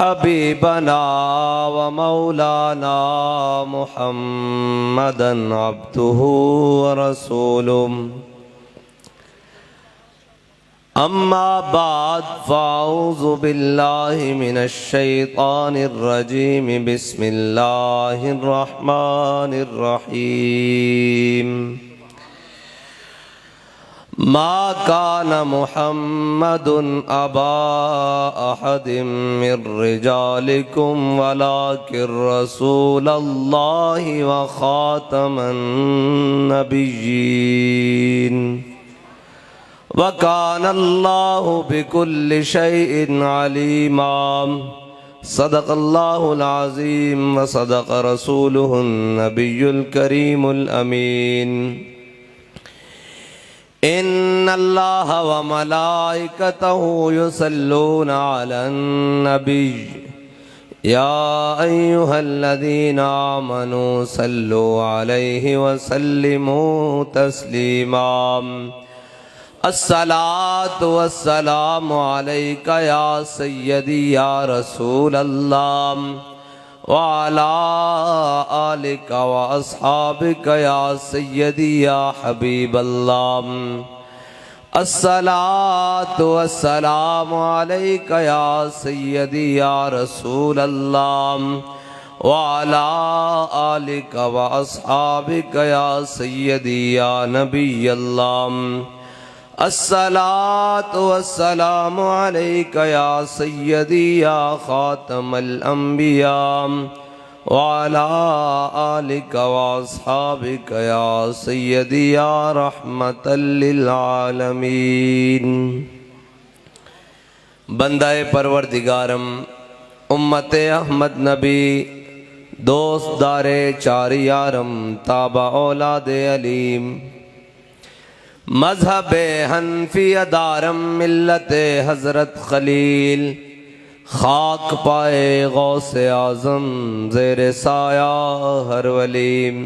हबीबना व मौलाना मुहम्मदन अब्दुहु व रसूलुहु अम्मा बाद फ़अऊज़ु बिल्लाहि मिनश शैतानिर रजीम बिस्मिल्लाहिर रहमानिर रहीम मा कान मुहम्मदुन अबा अहदिम मिर रिजालिकुम वलाकिर रसूलल्लाहि व खातमन नबिय्यीन व कानल्लाहु बिकुल्लि शैइन अलीमा सदक़ल्लाहुल अज़ीम व सदक़ रसूलुहुन नबियुल करीमुल अमीन इन्नल्लाह व मलाइकतहु युसल्लूना अलन नबी या अय्युहल्लज़ीना आमनू सल्लु अलैहि व सल्लिमू तस्लीमा अस्सलातु वस्सलामु अलैका या सय्यदी या रसूल अल्लाह व अला आलिका व अस्हाबिका या सय्यदी या हबीब अल्लाह अस्सलातु वस्सलामु अलैका या सय्यदी या रसूल अल्लाह व अला आलिका व अस्हाबिका या सय्यदी या नबी अल्लाह अस्सलातु वस्सलामु अलैका या सय्यदी या खातमल अंबिया व अला आलिका व अस्हाबिका या सय्यदी या रहमतल लिल आलमीन। बंदाए परवरदिगारम उम्मते अहमद नबी दोस्त दारे चार यारम ताबा औलादे अलीम मजहब हनफी दारम मिल्लत हज़रत खलील खाक पाए गौसे आज़म ज़ेरे साया हर वलीम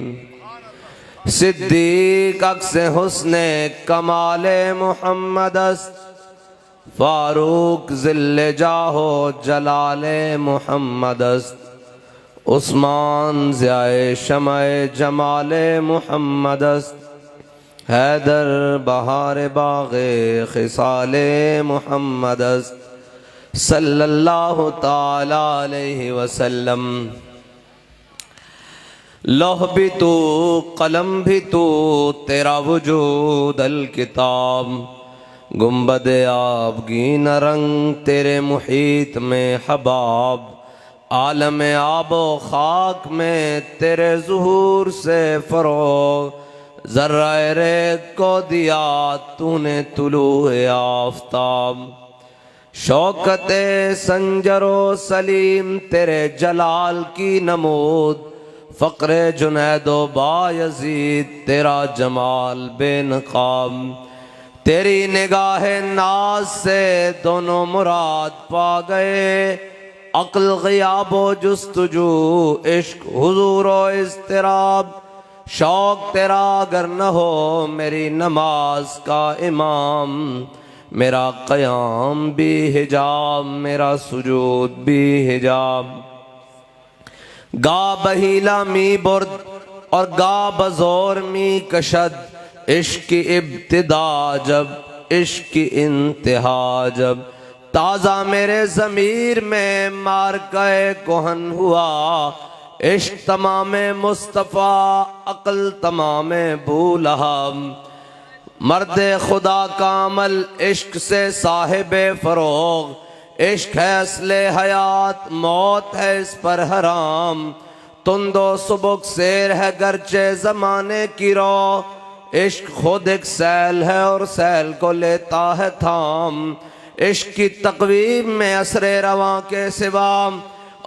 सिद्दीक अक्स हुस्ने कमाले मुहम्मदस्त फारूक ज़िल्ले जाहो जलाले मुहम्मदस्त उस्मान ज़ियाए शमाए जमाले मुहम्मदस्त हैदर बहार बाग़े खिसाले मुहम्मदस्त सल्लल्लाहु ताला अलैहि वसल्लम। लौह भी तू कलम भी तू तेरा वजूद अल किताब गुंबद आबगीन रंग तेरे मुहीत में हबाब आलम आबो खाक में तेरे ज़ुहूर से फ़रोग़ ज़र्रा रेत को दिया तूने तुलूए आफ़ताब शौकते संजरो सलीम तेरे जलाल की नमूद फ़क्रे जुनैदो बायज़ीद तेरा जमाल बेनकाब तेरी निगाह नाज से दोनों मुराद पा गए अक्ल ग़ियाबो जुस्तजू इश्क हुज़ूरो इज़्तिराब शौक तेरा अगर न हो मेरी नमाज का इमाम मेरा क़याम भी हिजाब मेरा सुजूद भी हिजाब गा बहीला मी बुर्द और गा बज़ोर मी कशद इश्क की इब्तिदा जब इश्क की इंतहा जब ताज़ा मेरे ज़मीर में मार के कोहन हुआ इश्क तमामे मुस्तफ़ा अक़ल तमामे बूलहब मर्द खुदा का अमल इश्क से साहिबे फ़रोग़ इश्क है असले हयात मौत है इस पर हराम तुंदो सुबुक शेर है गरचे ज़माने की रो इश्क खुद एक सैल है और सैल को लेता है थाम इश्क की तक़वीम में असरे रवां के सिवा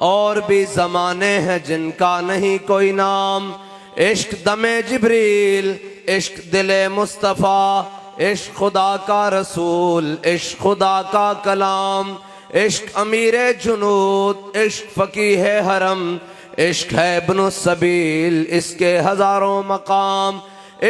और भी ज़माने हैं जिनका नहीं कोई नाम इश्क दमे जिब्रील इश्क दिले मुस्तफ़ा इश्क खुदा का रसूल इश्क खुदा का कलाम इश्क अमीरे जुनूद इश्क फ़कीह हरम इश्क है इब्नु सबील इसके हज़ारों मकाम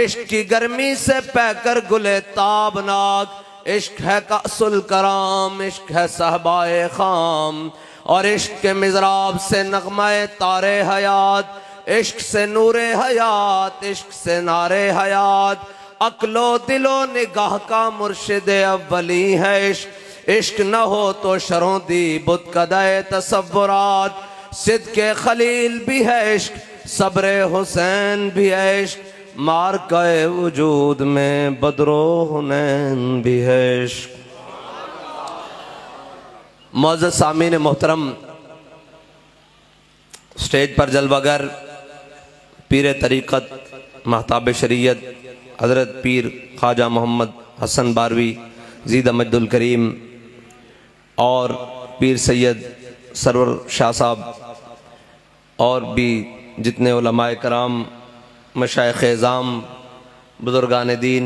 इश्क की गर्मी से पैकर गुले ताबनाक इश्क है कासुल कराम, इश्क है सहबाए खाम, और इश्क के मिजराब से नगमाए तारे हयात, इश्क से नूरे हयात, इश्क से नारे हयात, अक्लो दिलो निगाह का मुर्शिद अव्वली है इश्क। इश्क न हो तो शरोंदी बुत कदाए तसव्वुरात, सिद्के खलील भी है इश्क, सब्रे हुसैन भी है इश्क, मार्के वजूद में बदरो हुनैन भी है इश्क। मौजूद सामीन मोहतरम, स्टेज पर जलवागर पीर तरीक़त महताब शरीयत हज़रत पीर ख्वाजा मोहम्मद हसन बारवी ज़ीद मजदुल करीम और पीर सैयद सरवर शाह साहब और भी जितने उलमाए कराम, मशाइख़ एज़ाम, बुज़ुर्गान दीन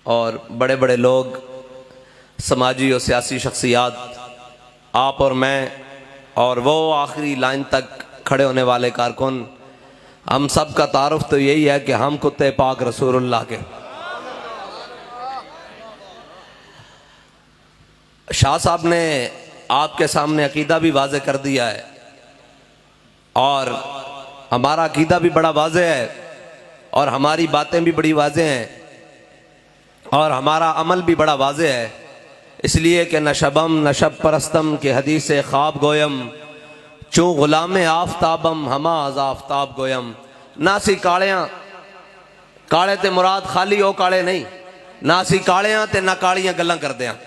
और बड़े बड़े लोग, समाजी और सियासी शख्सियात, आप और मैं और वो आखिरी लाइन तक खड़े होने वाले कारकुन, हम सब का तारुफ तो यही है कि हम कुत्ते पाक रसूलुल्लाह के। शाह साहब ने आपके सामने अकीदा भी वाज़े कर दिया है और हमारा अकीदा भी बड़ा वाज़े है और हमारी बातें भी बड़ी वाज़े हैं और हमारा अमल भी बड़ा वाज़े है, इसलिए कि नशबम नशब परस्तम के हदीस ख्वाब गोयम, चूँ गुलाम आफ्ताबम हमा आज आफ्ताब गोयम। ना सी कालियाँ, काले ते मुराद खाली हो काले नहीं, ना सी कालियाँ ते ना कालियाँ गल्लां करदे हैं।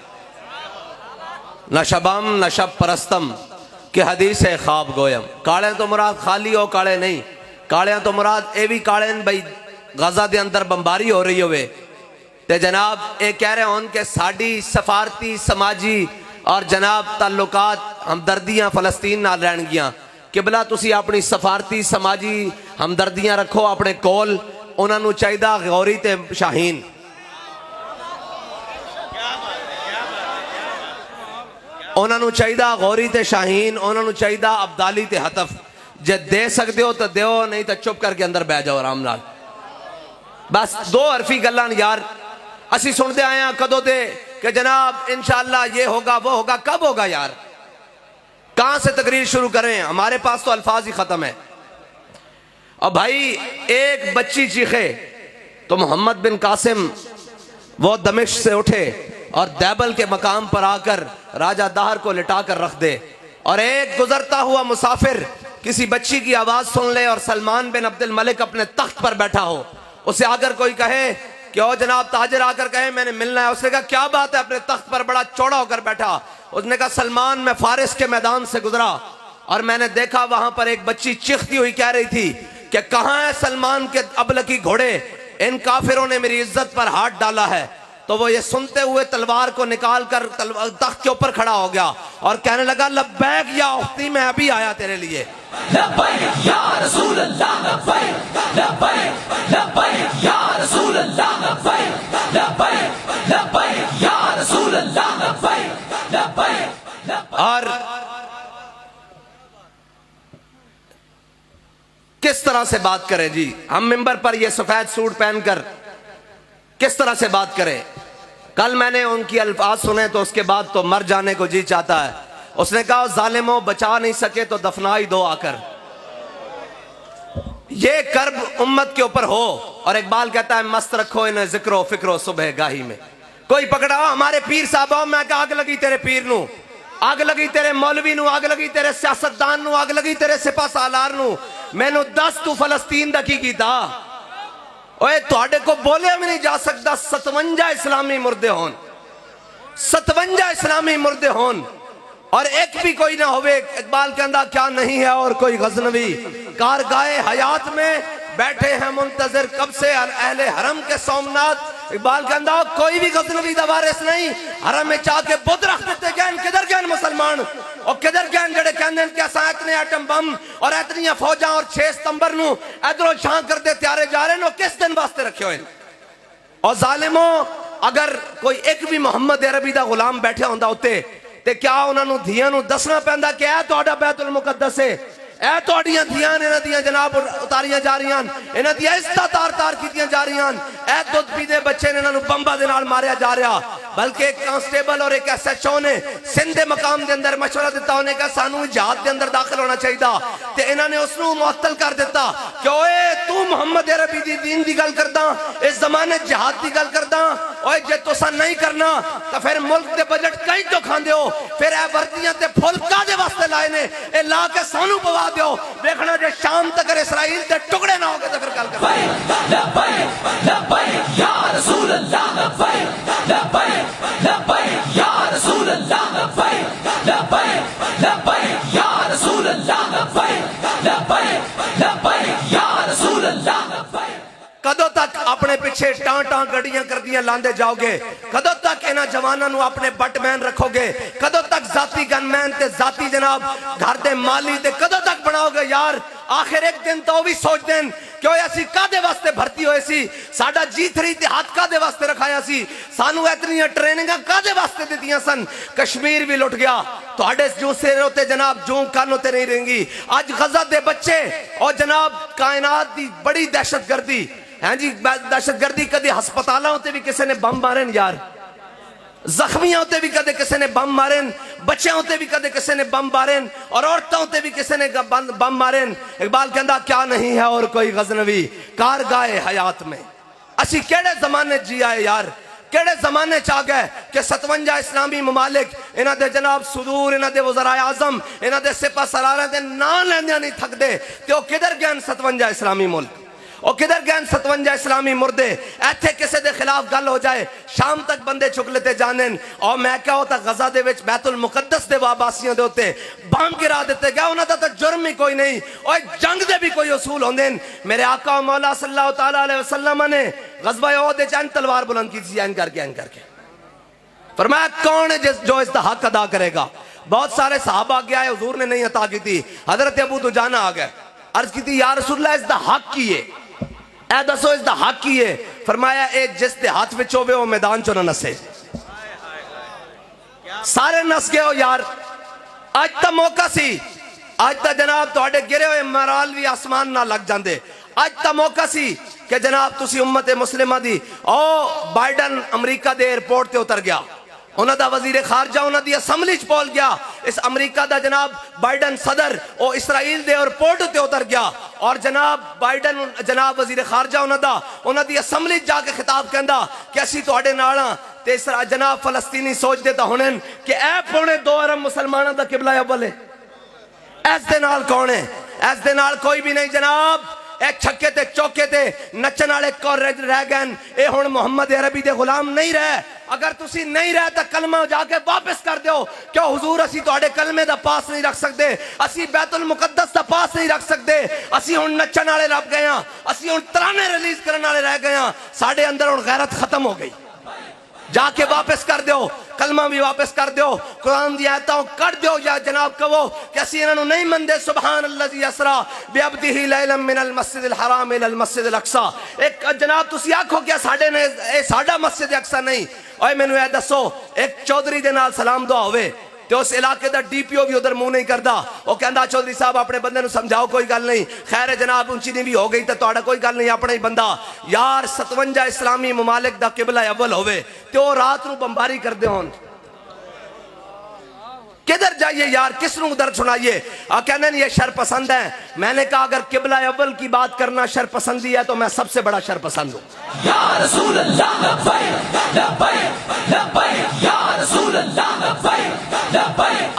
नशबम नशब परस्तम के हदीस ख्वाब गोयम, काले तो मुराद खाली हो काले नहीं, कालियाँ तो मुराद ये भी काले बई गजा के अंदर बंबारी हो रही होवे ते जनाब ये कह रहे हों कि साड़ी सफारती समाजी और जनाब ताल्लुकात हमदर्दियाँ फलस्तीन नाल रहणगियां। किबला तुसी अपनी सफारती समाजी हमदर्दियाँ रखो अपने कोल, उन्होंने चाहिए गौरी ते शाहीन, उन्होंने चाहिए गौरी ते शाहीन, उन्होंने चाहिए अब्दाली ते हतफ। जे दे सकते हो तो दो, नहीं तो चुप करके अंदर बह जाओ आराम नाल। बस दो हरफी गल्लां यार असी सुनते आए हैं कदों दे कि जनाब इंशाअल्लाह ये होगा वो होगा, कब होगा यार? कहां से तकरीर शुरू करें? हमारे पास तो अल्फाज ही खत्म है। अब भाई एक बच्ची चीखे तो मोहम्मद बिन कासिम वो दमिश्क से उठे और दैबल के मकाम पर आकर राजा दाहर को लिटा कर रख दे, और एक गुजरता हुआ मुसाफिर किसी बच्ची की आवाज सुन ले और सलमान बिन अब्दुल मलिक अपने तख्त पर बैठा हो, उसे आकर कोई कहे कि ओ जनाब ताजिर आकर कहे मैंने मिलना है, उसने कहा क्या बात है, अपने तख्त पर बड़ा चौड़ा होकर बैठा। उसने कहा सलमान मैं फारिस के मैदान से गुजरा और मैंने देखा वहां पर एक बच्ची चीखती हुई कह रही थी कि कहां है सलमान के अबलकी घोड़े, इन काफिरों ने मेरी इज्जत पर हाथ डाला है। तो वो ये सुनते हुए तलवार को निकाल कर तख्त के ऊपर खड़ा हो गया और कहने लगा लब्बैक या उख्ती, मैं अभी आया तेरे लिए। लब्बैक या रसूल अल्लाह, लब्बैक लब्बैक लब्बैक या रसूल अल्लाह, लब्बैक लब्बैक लब्बैक या रसूल अल्लाह, लब्बैक लब्बैक। और किस तरह से बात करें जी हम मिंबर पर ये सफेद सूट पहनकर, किस तरह से बात करें? कल मैंने उनकी अल्फाज सुने तो उसके बाद तो मर जाने को जी चाहता है। उसने कहा जालिमों बचा नहीं सके तो दफना ही दो आकर। ये कर्ब उम्मत के ऊपर हो, और इकबाल कहता है मस्त रखो इन्हें जिक्रो फिक्रो सुबह गाही में। कोई पकड़ा हमारे पीर साहब, मैं कहा आग लगी तेरे पीर नू, आग लगी तेरे मौलवी नू, आग लगी तेरे सियासतदान नू, आग लगी तेरे सिपा सालार नू। मैनू दस तू फलस्तीन दा की कीता? ओए तुहाडे को बोले भी नहीं जा सकता 57 इस्लामी मुर्दे होन, 57 इस्लामी मुर्दे होन और एक भी कोई ना होवे। इकबाल कहता क्या नहीं है और कोई गजनवी कारगाए हयात में बैठे हैं मुंतजर कब से अहले हरम के सोमनाथ। इकबाल कहता कोई भी गजनवी दा वारिस नहीं, हरम में जाके बुत रख देते गए। किधर गए मुसलमान और किधर गए जड़े कहते हैं कि असा इतने एटम बम और इतनी फौजा और 6 सितंबर नू इधरों छां करते त्यारे जा रहे हैं, किस दिन वास्ते रखे हुए? और जालिमों अगर कोई एक भी मोहम्मद अरबी दा गुलाम बैठा होंदा उत्ते ते क्या उन्होंने धियां नू दसना पैंदा कि ऐ तुहाडा बैतुल मुकद्दस है, ए तुहाड़ियां धियां इन्हां दियां जनाब उतारियां जा रही, इन्हां दियां इज्जतां तार तार कीतियां जा रही। ए दुध पीते बच्चे ने इन्हां बंबा दे नाल मारिया जा रहा। बल्कि एक कांस्टेबल और एक SHO ने सिंध दे मकाम दे अंदर मशवरा दिता, उन्हें कहा सानू जिहाद दे अंदर दाखिल होना चाहिए, ते इन्हां ने उसनू मुअत्तल कर दिता कि ओए तू मुहम्मद अरबी दी दीन दी गल करदा, इस जमाने जिहाद दी गल करदा, ओए जे तुसा नहीं करना तो फिर मुल्क दे बजट कहीं तो खांदे हो, फिर ए वर्दियां ते फुल कादे वास्ते लाए ने, ए ला के सानू पवा दियो, देखना जे शाम तक इसराइल दे टुकड़े ना हो गए तो फिर गल कर। या रसूल अल्लाह लब्बैक लब्बैक लब्बैक या रसूल अल्लाह लब्बैक लब्बैक लब्बैक या रसूल अल्लाह लब्बैक लब्बैक लब्बैक या रसूल अल्लाह लब्बैक। कदों तक अपने पिछे टां टां गड्डियां करदियां लांदे जाओगे? कदों तक इन्हां जवानां नूं अपने बटमैन रखोगे? कदों तक जाती गनमैन ते जाती जनाब घर दे माली ते कदों तक बनाओगे यार? आखिर एक दिन तो भी सोच देन क्यों असी कादे वास्ते भर्ती होए सी, साडा G3 इतिहाद कादे वास्ते रखाया सी, सानू इतनियां ट्रेनिंगां कादे वास्ते दित्तियां सन। कश्मीर भी लुट गया, तुहाडे जूं सिर उत्ते जनाब जूं कान उत्ते नहीं रहेंगी। अज गजा दे बच्चे और जनाब कायनात दी बड़ी दहशतगर्दी है जी, दहशतगर्दी कदी हस्पतालों उत्ते भी किसी ने बम मारे यार, जख्मियों उत्ते भी कदे किसी ने बम मारे, बच्चों उत्ते भी कदे किसी ने बम मारे, और औरतों उत्ते भी किसी ने बम मारे। इकबाल कहंदा क्या नहीं है और कोई गजनवी कारगाए हयात में। असी केड़े जमाने जी आए यार, केड़े जमाने च आ गए कि 57 इस्लामी ममालिक इन्हां दे जनाब सुदूर, इन्हां दे वज़राए आज़म, इन्हां दे सिपा सलारां दे नां लैंदे नहीं थकदे, ते ओ किधर गए 57 इस्लामी मुल्क, और किधर गए 57 इस्लामी मुर्दे? इत्थे किसी के खिलाफ गल हो जाए शाम तक बंदे चुक लेते जाने, और मैं क्या होता गजा दे विच बैतुल मुकद्दस दे वाबासियों दे उत्ते बम गिरा दिते गए, उन्हां दा तां जुर्म ही कोई नहीं। और जंग दे भी कोई उसूल होंदे न। मेरे आका मौला सल्लल्लाहु तआला अलैहि वसल्लम ने गज़वा उहद दे चंद तलवार बुलंद की थी, ऐन करके फरमाया कौन है जो इसका हक अदा करेगा? बहुत सारे सहाबा गया है, हुजूर ने नहीं अता की थी। हजरत अबू दुजाना आ गए, अर्ज की थी या रसूलल्लाह इसका हक की है, ए दसो इसका हक की है? फरमाया ए जिस दे हाथ विच होवे वो मैदान चो ना नसे। सारे नस गए हो यार, आज तो मौका सी, आज तो जनाब तुहाडे गिरे हुए मराल भी आसमान ना लग जाते। आज तो मौका सी कि जनाब तुसी उम्मत मुस्लिमा दी, ओ बाइडन अमरीका दे एयरपोर्ट ते उतर गया, उन्होंने वजीर खारजा उन्होंने असम्बली च बोल गया, इस अमरीका का जनाब बाइडन सदर वो इसराइल दे एयरपोर्ट ते उतर गया, और जनाब बाइडन जनाब वजीर खारजा उन्होंने असम्बली जाके खिताब कहता कि असी तुहाडे नाल हां, ते जनाब फलस्तीनी सोचते तो होने कि ए पौने 2 अरब मुसलमानों का किबला अव्वल है। इस दे नाल कौन है? इस दे नाल कोई भी नहीं जनाब। ए छक्के ते चौके ते नचन वाले कौन रह गए? ए हुण मुहम्मद अरबी दे गुलाम नहीं रहे। अगर तुसी नहीं रहे तो कलमा जाके वापस कर दो। क्यों हुजूर असी तुहाडे कलमे दा पास नहीं रख सकते, असी बैतुल मुकद्दस दा पास नहीं रख सकते, असी हुण नचन वाले रह गए हां, असी हुण तराने रिलीज करने वाले रह गए हां, साडे अंदर हुण गैरत खत्म हो गई। जाके वापस कर दो, कलमा भी वापस कर दो, कुरान दी आयतां कर दो, या जनाब कहो कि असी इन्हां नूं नहीं मनदे। सुभान अल्लज़ी असरा बिअब्दिही लैलन मिनल मस्जिदिल हराम इलल मस्जिदिल अक्सा। एक जनाब तुसी आखो कि साडे ने ए साडा मस्जिद अक्सा नहीं। ओए मैनू ए दसो, एक चौधरी दे नाल सलाम दुआ होवे ते उस इलाके का DPO भी उधर मुंह नहीं करता, वो कहता चौधरी साहब अपने बंदे नूं समझाओ, कोई गल नहीं, खैर जनाब ऊंची नहीं भी हो गई तो तुहाडा कोई गल नहीं, अपना ही बंदा। यार 57 इस्लामी ममालिक दा किबला अव्वल होवे ते वो रात नूं बमबारी करदे होण, किधर जाइए यार, किस नूं दर्द सुनाइए? कहने ये शर पसंद है। मैंने कहा अगर किबला अव्वल की बात करना शर पसंदी है तो मैं सबसे बड़ा शर पसंद हूं। या रसूल अल्लाह लब्बैक लब्बैक लब्बैक या रसूल अल्लाह लब्बैक लब्बैक।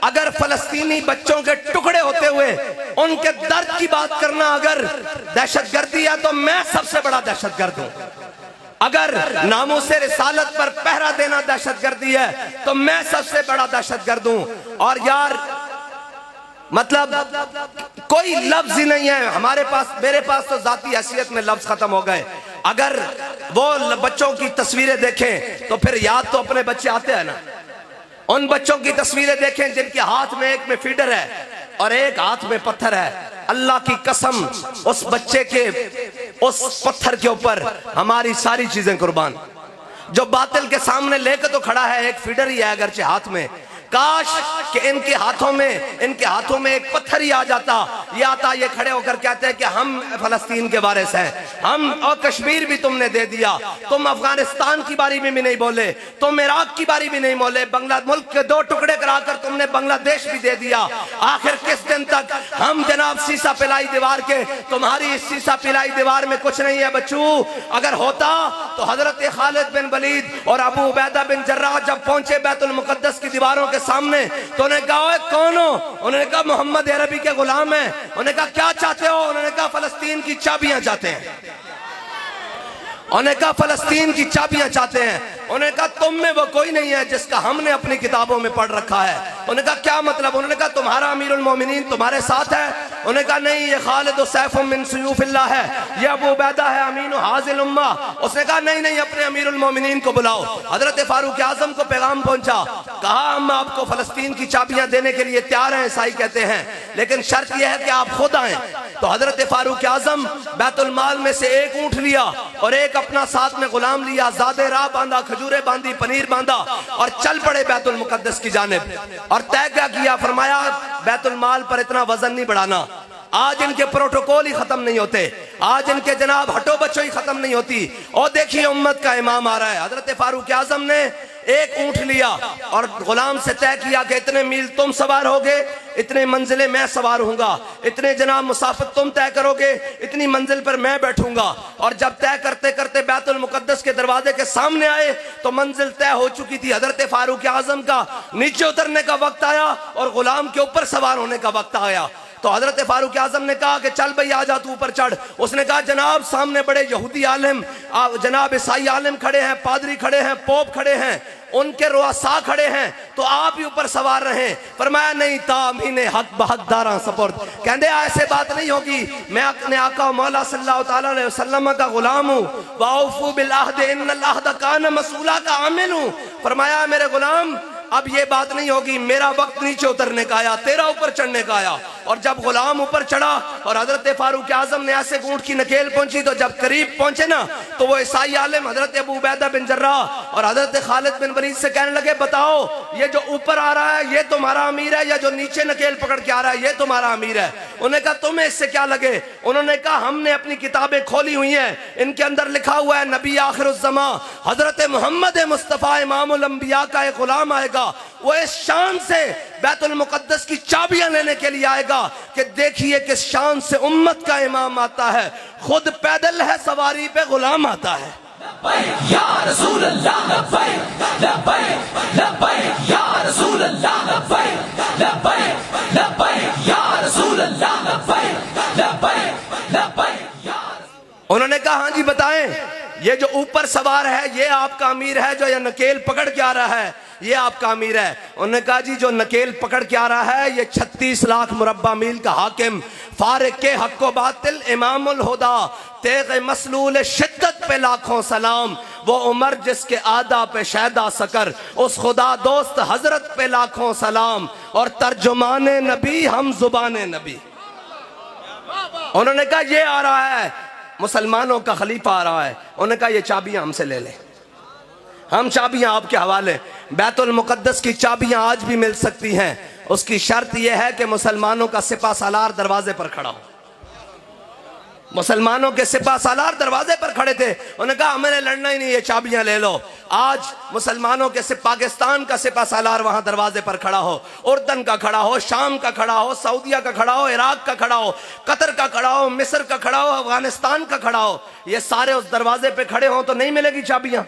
अगर फलस्तीनी बच्चों के टुकड़े होते हुए उनके दर्द की बात करना अगर दहशतगर्दी है तो मैं सबसे बड़ा दहशतगर्द हूं। अगर नामूसे रिसालत पर पहरा देना दहशतगर्दी है तो मैं सबसे बड़ा दहशतगर्द हूं। और यार मतलब कोई लफ्ज ही नहीं है हमारे पास, मेरे पास तो जाती हैसियत में लफ्ज खत्म हो गए। अगर वो बच्चों की तस्वीरें देखें तो फिर याद तो अपने बच्चे आते हैं ना। उन बच्चों की तस्वीरें देखें जिनके हाथ में एक में फीडर है और एक हाथ में पत्थर है। अल्लाह की कसम उस बच्चे के उस पत्थर के ऊपर हमारी सारी चीजें कुर्बान। जो बातिल के सामने लेकर तो खड़ा है, एक फीडर ही है अगरचे हाथ में, काश कि इनके हाथों में एक पत्थर ही आ जाता, ये आता, ये खड़े होकर कहते हैं कि हम फलस्तीन के वारिस हैं, हम, और कश्मीर भी तुमने दे दिया, तुम अफगानिस्तान की बारी में भी नहीं बोले, तुम इराक की बारी भी नहीं बोले, बांग्ला मुल्क के 2 टुकड़े कराकर तुमने बांग्लादेश भी दे दिया। आखिर किस दिन तक हम जनाब सीसा पिलाई दीवार के, तुम्हारी इस सीसा पिलाई दीवार में कुछ नहीं है बच्चू। अगर होता तो हजरत खालिद बिन वलीद और अबू उबैदा बिन जर्राह जब पहुंचे बैतुल मुकद्दस की दीवारों के सामने तो उन्होंने कहा कौन हो? उन्होंने कहा मोहम्मद अरबी के गुलाम है। उन्होंने कहा क्या चाहते हो? उन्होंने कहा फलस्तीन की चाबियां चाहते हैं। उन्होंने कहा फलस्तीन की चाबियां चाहते हैं। उन्होंने कहा तुम में वो कोई नहीं है जिसका हमने अपनी किताबों में पढ़ रखा है। उन्होंने कहा क्या मतलब? उन्होंने कहा तुम्हारा अमीरुल मोमिनीन तुम्हारे साथ है। उन्होंने कहा नहीं, ये खालिद सैफ मिन सुयूफिल्लाह है, ये अबू उबैदा है अमीन हाजिल उम्मा। उसने कहा नहीं नहीं, अपने अमीरुल मोमिनीन को बुलाओ। हजरत फारूक आजम को पैगाम पहुंचा, कहा हम आपको फलस्तीन की चाबियां देने के लिए तैयार हैं, ईसाई कहते हैं, लेकिन शर्त यह है कि आप खुद आए। तो हजरत फारूक आजम बैतुल माल में से एक ऊंट लिया और एक अपना साथ में गुलाम लिया, ज़ादे राह बांधा, खजूरें बांधी, पनीर बांधा और चल पड़े बैतुल मुकद्दस की जानिब। और तय क्या किया? फरमाया बैतुल माल पर इतना वजन नहीं बढ़ाना, आज इनके प्रोटोकॉल ही खत्म नहीं होते, आज इनके जनाब हटो बच्चों ही खत्म नहीं होती। और देखिए उम्मत का इमाम आ रहा है। हजरत फारूक आजम ने एक ऊंट लिया और गुलाम से तय किया कि इतने मील तुम सवार होगे, इतने मंजिलें मैं सवार होऊंगा, इतने जनाब मुसाफिर तुम तय करोगे, इतनी मंजिल पर मैं बैठूंगा। और जब तय करते करते बैतुल मुकद्दस के दरवाजे के सामने आए तो मंजिल तय हो चुकी थी। हजरत फारूक आजम का नीचे उतरने का वक्त आया और गुलाम के ऊपर सवार होने का वक्त आया। तो हजरत फारूक आजम ने कहा कि चल भाई आ जा तू ऊपर चढ़। उसने कहा जनाब सामने बड़े यहूदी आलिम, जनाब ईसाई आलिम खड़े हैं, पादरी खड़े हैं, पोप खड़े हैं, उनके रुआसा खड़े हैं, तो आप ही ऊपर सवार रहे। फरमाया नहीं, तामीने हक बहकदारा सपुर्द। कहते ऐसे बात नहीं होगी, मैं अपने आका मौला सल्लल्लाहु ताला अलैहि वसल्लम का गुलाम हूँ। वाउफू बिल अहद इन्नल अहद कान मसूला का आमिल हूँ। फरमाया मेरे गुलाम अब ये बात नहीं होगी, मेरा वक्त नीचे उतरने का आया, तेरा ऊपर चढ़ने का आया। और जब गुलाम ऊपर चढ़ा और हजरत फारूक आजम ने ऐसे ऊंट की नकेल पहुंची तो जब करीब पहुंचे ना तो वो ईसाई आलिम हजरत अबू उबैदा बिन जर्राह और हजरत खालिद बिन वलीद से कहने लगे बताओ ये जो ऊपर आ रहा है ये तुम्हारा अमीर है या जो नीचे नकेल पकड़ के आ रहा है ये तुम्हारा अमीर है? उन्होंने कहा तुम्हें इससे क्या लगे? उन्होंने कहा हमने अपनी किताबें खोली हुई हैं, इनके अंदर लिखा हुआ है नबी आखिरुज़्ज़मा हजरत मोहम्मद मुस्तफ़ा इमामुल अंबिया का एक गुलाम आएगा, वो इस शान से बैतुल मुकद्दस की चाबियां लेने के लिए आएगा कि देखिए किस शान से उम्मत का इमाम आता है, खुद पैदल है, सवारी पे गुलाम आता है। या रसूल अल्लाह लब्बैक लब्बैक लब्बैक या रसूल अल्लाह लब्बैक लब्बैक लब्बैक या रसूल अल्लाह लब्बैक लब्बैक लब्बैक या। उन्होंने कहा हाँ जी बताएं, ये जो ऊपर सवार है ये आपका अमीर है, जो ये नकेल पकड़ के आ रहा है ये आपका अमीर है? उन्होंने कहा जी जो नकेल पकड़ के आ रहा है ये 36 लाख मुरब्बा मील का हाकिम, फारिक के हक व बातिल इमामुल हुदा, तेग मसलूल शिद्दत पे लाखों सलाम, वो उमर जिसके आदा पे शैदा सकर, उस खुदा दोस्त हजरत पे लाखों सलाम, और तर्जुमाने नबी हम जुबाने नबी। उन्होंने कहा ये आ रहा है, मुसलमानों का खलीफा आ रहा है। उन्होंने कहा ये चाबियां हमसे ले ले, हम चाबियां आपके हवाले। बैतुल मुकद्दस की चाबियां आज भी मिल सकती हैं, उसकी शर्त यह है कि मुसलमानों का सिपा सालार दरवाजे पर खड़ा हो। मुसलमानों के सिपा सालार दरवाजे पर खड़े थे, उन्होंने कहा हमें लड़ना ही नहीं, ये चाबियां ले लो। आज मुसलमानों के पाकिस्तान का सिपा सालार वहां दरवाजे पर खड़ा हो, उर्दन का खड़ा हो, शाम का खड़ा हो, सऊदिया का खड़ा हो, इराक का खड़ा हो, कतर का खड़ा हो, मिस्र का खड़ा हो, अफगानिस्तान का खड़ा हो, ये सारे उस दरवाजे पे खड़े हो तो नहीं मिलेगी चाबियां।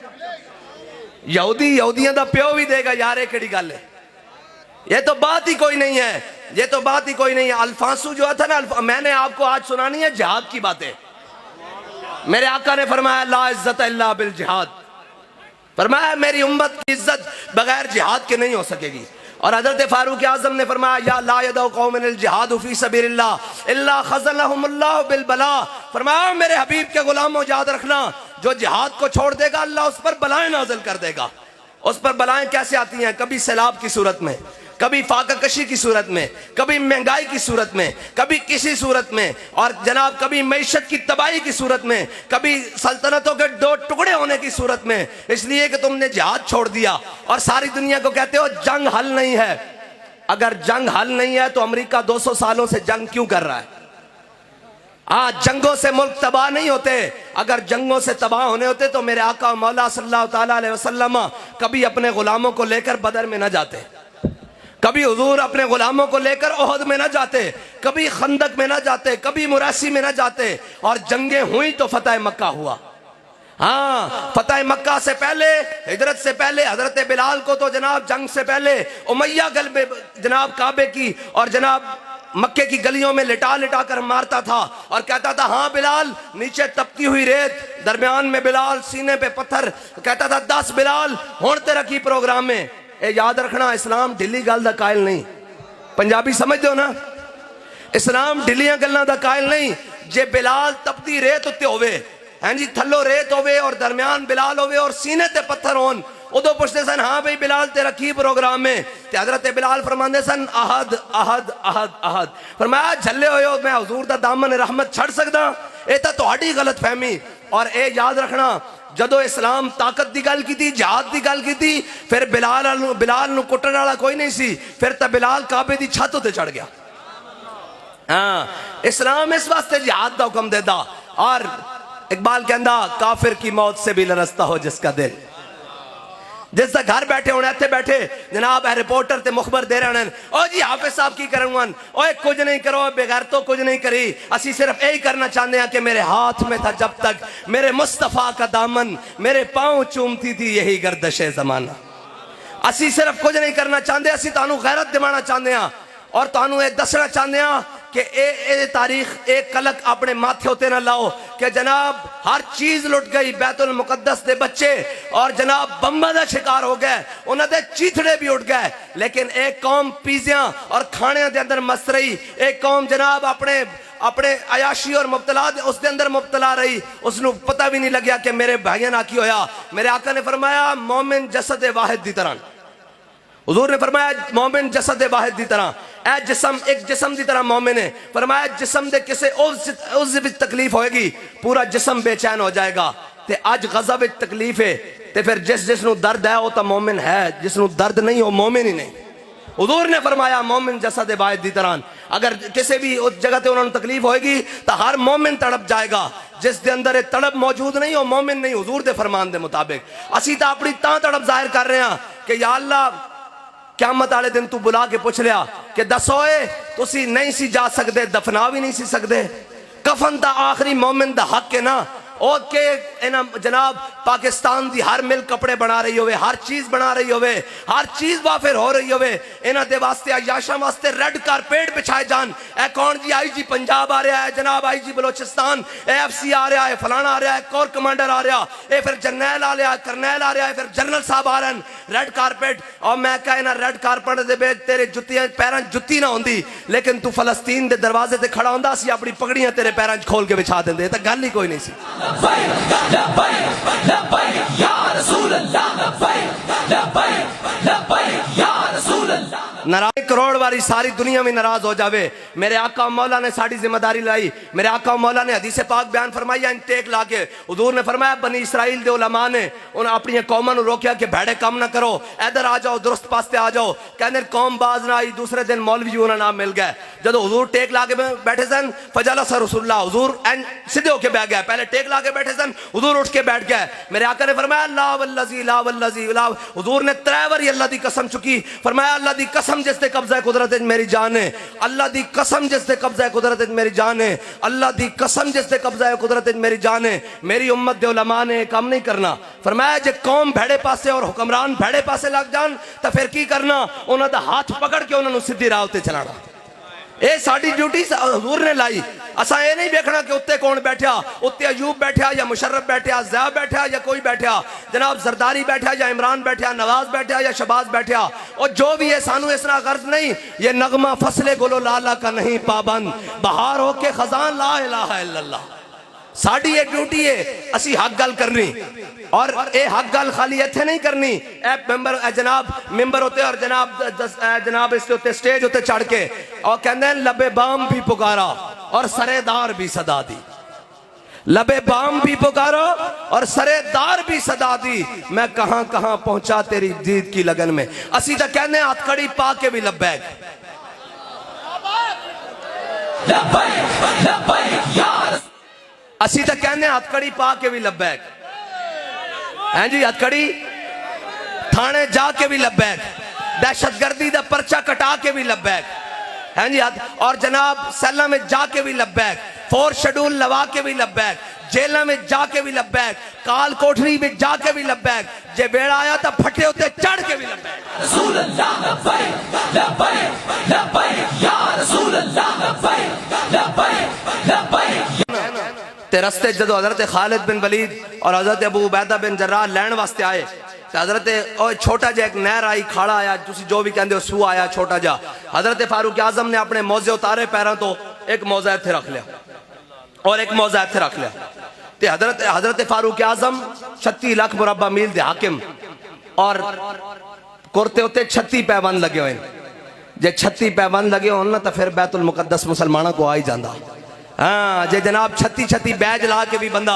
यहूदियों का प्यो भी देगा यार, केड़ी गल है? ये तो बात ही कोई नहीं है, ये तो बात ही कोई नहीं है। अल्फांसू जो था ना, मैंने आपको आज सुनानी है जिहाद की बातें। मेरे आका ने फरमाया ला इज्जत इल्ला बिल जिहाद, फरमाया मेरी उम्मत की इज्जत बगैर जिहाद के नहीं हो सकेगी। और हजरत फारूक आजम ने फरमाया या ला यदउ कौमिन जिहाद फी सबीलिल्लाह इल्ला खज़लहुमुल्लाह बिल बला, फरमाया मेरे हबीब के गुलामों याद रखना जो जिहाद को छोड़ देगा अल्लाह उस पर बलाएं नाजिल कर देगा। उस पर बलाएं कैसे आती हैं? कभी सैलाब की सूरत में, कभी फाका कशी की सूरत में, कभी महंगाई की सूरत में, कभी किसी सूरत में, और जनाब कभी मैशत की तबाही की सूरत में, कभी सल्तनतों के दो टुकड़े होने की सूरत में, इसलिए कि तुमने जिहाद छोड़ दिया और सारी दुनिया को कहते हो जंग हल नहीं है। अगर जंग हल नहीं है तो अमेरिका 200 सालों से जंग क्यों कर रहा है? जंगों से मुल्क तबाह नहीं होते। अगर जंगों से तबाह होने होते तो मेरे आका मौला सल्लल्लाहु ताला अलैहि वसल्लम कभी अपने गुलामों को लेकर बदर में न जाते, कभी हुजूर अपने गुलामों को लेकर ओहद में न जाते, कभी खंदक में न जाते, कभी मुरासी में न जाते, और जंगें हुई तो फतेह मक्का हुआ। हाँ, फतेह मक्का से पहले, हिजरत से पहले हजरत बिलाल को तो जनाब जंग से पहले उमैया गलबे जनाब काबे की और जनाब मक्के की गलियों में लिटा लिटा कर मारता था और कहता था हाँ बिलाल, नीचे तपती हुई रेत, दरमियान में बिलाल, सीने पे पत्थर, कहता था 10 बिलाल हुण तेरा की प्रोग्राम में। ए याद रखना, इस्लाम ढिली गल दा कायल नहीं। पंजाबी समझ दो ना, इस्लाम ढिलियां गल्लां दा कायल नहीं। जे बिलाल तपती रेत उत्ते होवे, हैं जी, थल्लो रेत होवे और दरमियान बिलाल होवे और सीने ते पत्थर होन, उदो पुछते सन हाँ भाई बिलाल तेरा की प्रोग्राम है? ते हजरत बिलाल फरमांदे सन अहद अहद अहद अहद। फरमाया झल्ले होए हो, मैं हुजूर दा दामन रहमत छड़ सकदा? ये तो तुहाडी गलत फहमी। और ए याद रखना, जदों इस्लाम ताकत की गल की, जिहाद की गल की, फिर बिलाल नूं कुटण वाला कोई नहीं सी, फिर तो बिलाल काबे दी छत उत्ते चढ़ गया। हाँ, इस्लाम इस वास्ते जिहाद दा हुक्म देता। और इकबाल कहंदा काफिर की मौत से भी लरसता हो जिसका दिल। जिस दा घर बैठे होने, इत्थे बैठे जनाब रिपोर्टर ते मुखबर दे रहे हैं, ओ जी हाफिज साहब की करूंगन, ओए कुछ नहीं करो, बेगैर तो कुछ नहीं करी, असी सिर्फ यही करना चाहते हैं कि मेरे हाथ में था जब तक मेरे मुस्तफा का दामन, मेरे पांव चूमती थी यही गर्दशे जमाना। असी सिर्फ कुछ नहीं करना चाहते, असी तानू गैरत दिवाना चाहते हैं और तानू ये दसना चाहते हैं कि ए तारीख एक कलक अपने माथे उते ना लाओ कि जनाब हर चीज लुट गई, बैतुल मुकद्दस दे बच्चे और जनाब बम्बा का शिकार हो गए, उन्होंने चीथड़े भी उठ गए, लेकिन एक कौम पिज़्ज़ा और खाने के अंदर मस्त रही। एक कौम जनाब अपने अपने अयाशी और मुब्तला उसके अंदर मुब्तला रही, उसनों पता भी नहीं लग्या कि मेरे भाइयों ना की होया। मेरे आका ने फरमाया मोमिन जसद वाहिद दी तरह, हुजूर ने फरमाया मोमिन जसद वाहिद दी तरह, ए जिस्म एक जिस्म की तरह मोमिन है। फरमाया जिस्म दे किसे उस विच तकलीफ होएगी पूरा जिस्म बेचैन हो जाएगा। ते अज गज़ब विच तकलीफ है, ते फिर जिसनू दर्द है वो तो मोमिन है, जिसनू दर्द नहीं वो मोमिन ही नहीं। हुजूर ने फरमाया मोमिन जसद वाहिद दी तरह, अगर किसी भी उस जगह पे उन्होंने तकलीफ होएगी तो हर मोमिन तड़प जाएगा। जिस दे अंदर तड़प मौजूद नहीं हो मोमिन नहीं। हुजूर दे फरमान दे मुताबिक असी तो अपनी तड़प जाहिर कर रहे हैं कि या अल्लाह क़यामत वाले दिन तू बुला के पूछ लिया कि दसोए तुसी नहीं सी जा सकते, दफना भी नहीं सी सकते, कफन दा आखिरी मोमिन दा हक है ना। ओके इना जनाब पाकिस्तान दी हर मिल कपड़े बना रही होवे, हर चीज बना रही होवे, हर चीज वाफिर हो रही होवे, इना दे वास्ते अयाशा वास्ते रेड कारपेट बिछाए जान। ए कौन जी आई जी पंजाब आ रहा है, जनाब आई जी बलोचिस्तान, एफसी आ रहा है, फलाना आ रहा है, कोर कमांडर आ रहा है, फिर जरनैल आ रहा है, करनैल आ रहा है, फिर जनरल साहब आ रहे हैं, रेड कारपेट। और मैं कहना रेड कारपेट दे बेच तेरे जुत्तियां पैरां जुत्ती ना होंदी, लेकिन तू फलस्तीन दे दरवाजे ते खड़ा होंदा सी अपनी पगड़ियां तेरे पैरां च खोल के बिछा देंदे, तो गल ही कोई नहीं सी। नाराज करोड़ वारी सारी दुनिया में नाराज हो जावे, मेरे आका मौला ने साड़ी जिम्मेदारी लाई। मेरे आका मौला ने हदीस पाक बयान फरमाई इंटेक लाके, हुजूर ने फरमाया बनी इसराइल दे उलमा ने उन्हें अपनी कौमां नूं रोकिया कि भेड़े कम ना करो, इधर आ जाओ, दुरुस्त पास्ते आ जाओ। कहने कौम बाज ना आई, दूसरे दिन मौलवी जी नाम मिल गए। जब हुजूर टेक ला के बैठे सन फजाला सर रसूलुल्लाह, हुजूर सीधे होके बैठ गए, पहले टेक ला के बैठे सन, हुजूर उठ के बैठ गए। मेरे आका ने फरमाया ला वल्लज़ी ला वल्लज़ी ला, हुजूर ने 3 बार अल्लाह दी कसम चुकी। फरमाया अल्लाह दी कसम जिसते कब्जा कुदरत मेरी जान है, अल्लाह दी कसम जिसते कब्जा कुदरत मेरी जान है, अल्लाह दी कसम जिसते कब्जा कुदरत मेरी जान है। मेरी उम्मत दे उलमा ने काम नहीं करना। फरमाया जे कौम भेड़े पासे और हुक्मरान भेड़े पासे लग जान तो फिर की करना, उन्होंने हाथ पकड़ के उन्होंने सीधी राह उत्ते चलाना। ये साडी ड्यूटी हुजूर ने लाई। असा ये नहीं देखना कि उत्ते कौन बैठा, उत्ते अयूब बैठा या मुशर्रफ बैठा, ज़िया बैठा या कोई बैठा, जनाब जरदारी बैठा या इमरान बैठा, नवाज बैठा या शबाज बैठा, और जो भी है सानू इसना गर्ज नहीं। ये नगमा फसले गुलो लाला का नहीं पाबंद, बहार हो के खजान ला इलाहा इल्लल्लाह। साड़ी ये ड्यूटी है असी हक गल करनी और ये हक गल खाली इत्थे नहीं करनी। ए मेंबर जनाब मेंबर होते और जनाब इसके उत्ते स्टेज उत्ते चढ़ के और कहते लबे बाम भी पुकारा और सरेदार भी सदा दी। लबे बाम भी पुकारो और सरेदार भी सदा दी। मैं कहां कहां पहुंचा तेरी जीत की लगन में। असी तो कहने हथकड़ी पा के भी लब्बैक। असी तो कहने हथकड़ी पा के भी लब्बैक हैं जी। हथकड़ी थाने जाके भी लब्बैक, दहशतगर्दी का पर्चा कटा के भी लब्बैक हैं जी। और जनाब सेला में जाके भी लब्बैक, 4 शेड्यूल लवा के भी लब्बैक, जेलों में जाके भी लब्बैक, काल कोठरी में जाके भी लब्बैक, जे बेड़ा आया तो फटे उते चढ़ के भी लब्बैक। रसूल अल्लाह लब्बैक लब्बैक लब्बैक या रसूल अल्लाह लब्बैक लब्बैक लब्बैक। ते रस्ते जदों हजरत खालिद बिन वलीद और हजरत अबू उबैदा बिन जर्राह लैन वास्ते आए तो हजरत और छोटा जा एक नहर आई, खाड़ा आया, तुसी जो भी कहते हो सू आया छोटा जा। हजरत फारूक आजम ने अपने मौजे उतारे पैरों तो एक मौजा इत्थे रख लिया और एक मौजा इत्थे रख लिया। ते हजरत फारूक आजम 36 लाख मुरब्बा मील दे हाकिम और कुर्ते उत्ते 36 पैबंद लगे हुए। जे 36 पैबंद लगे हो ना तो फिर बैतुल मुकद्दस मुसलमानों को आ ही जाता। हाँ जे जनाब 36 बैज ला के भी बंदा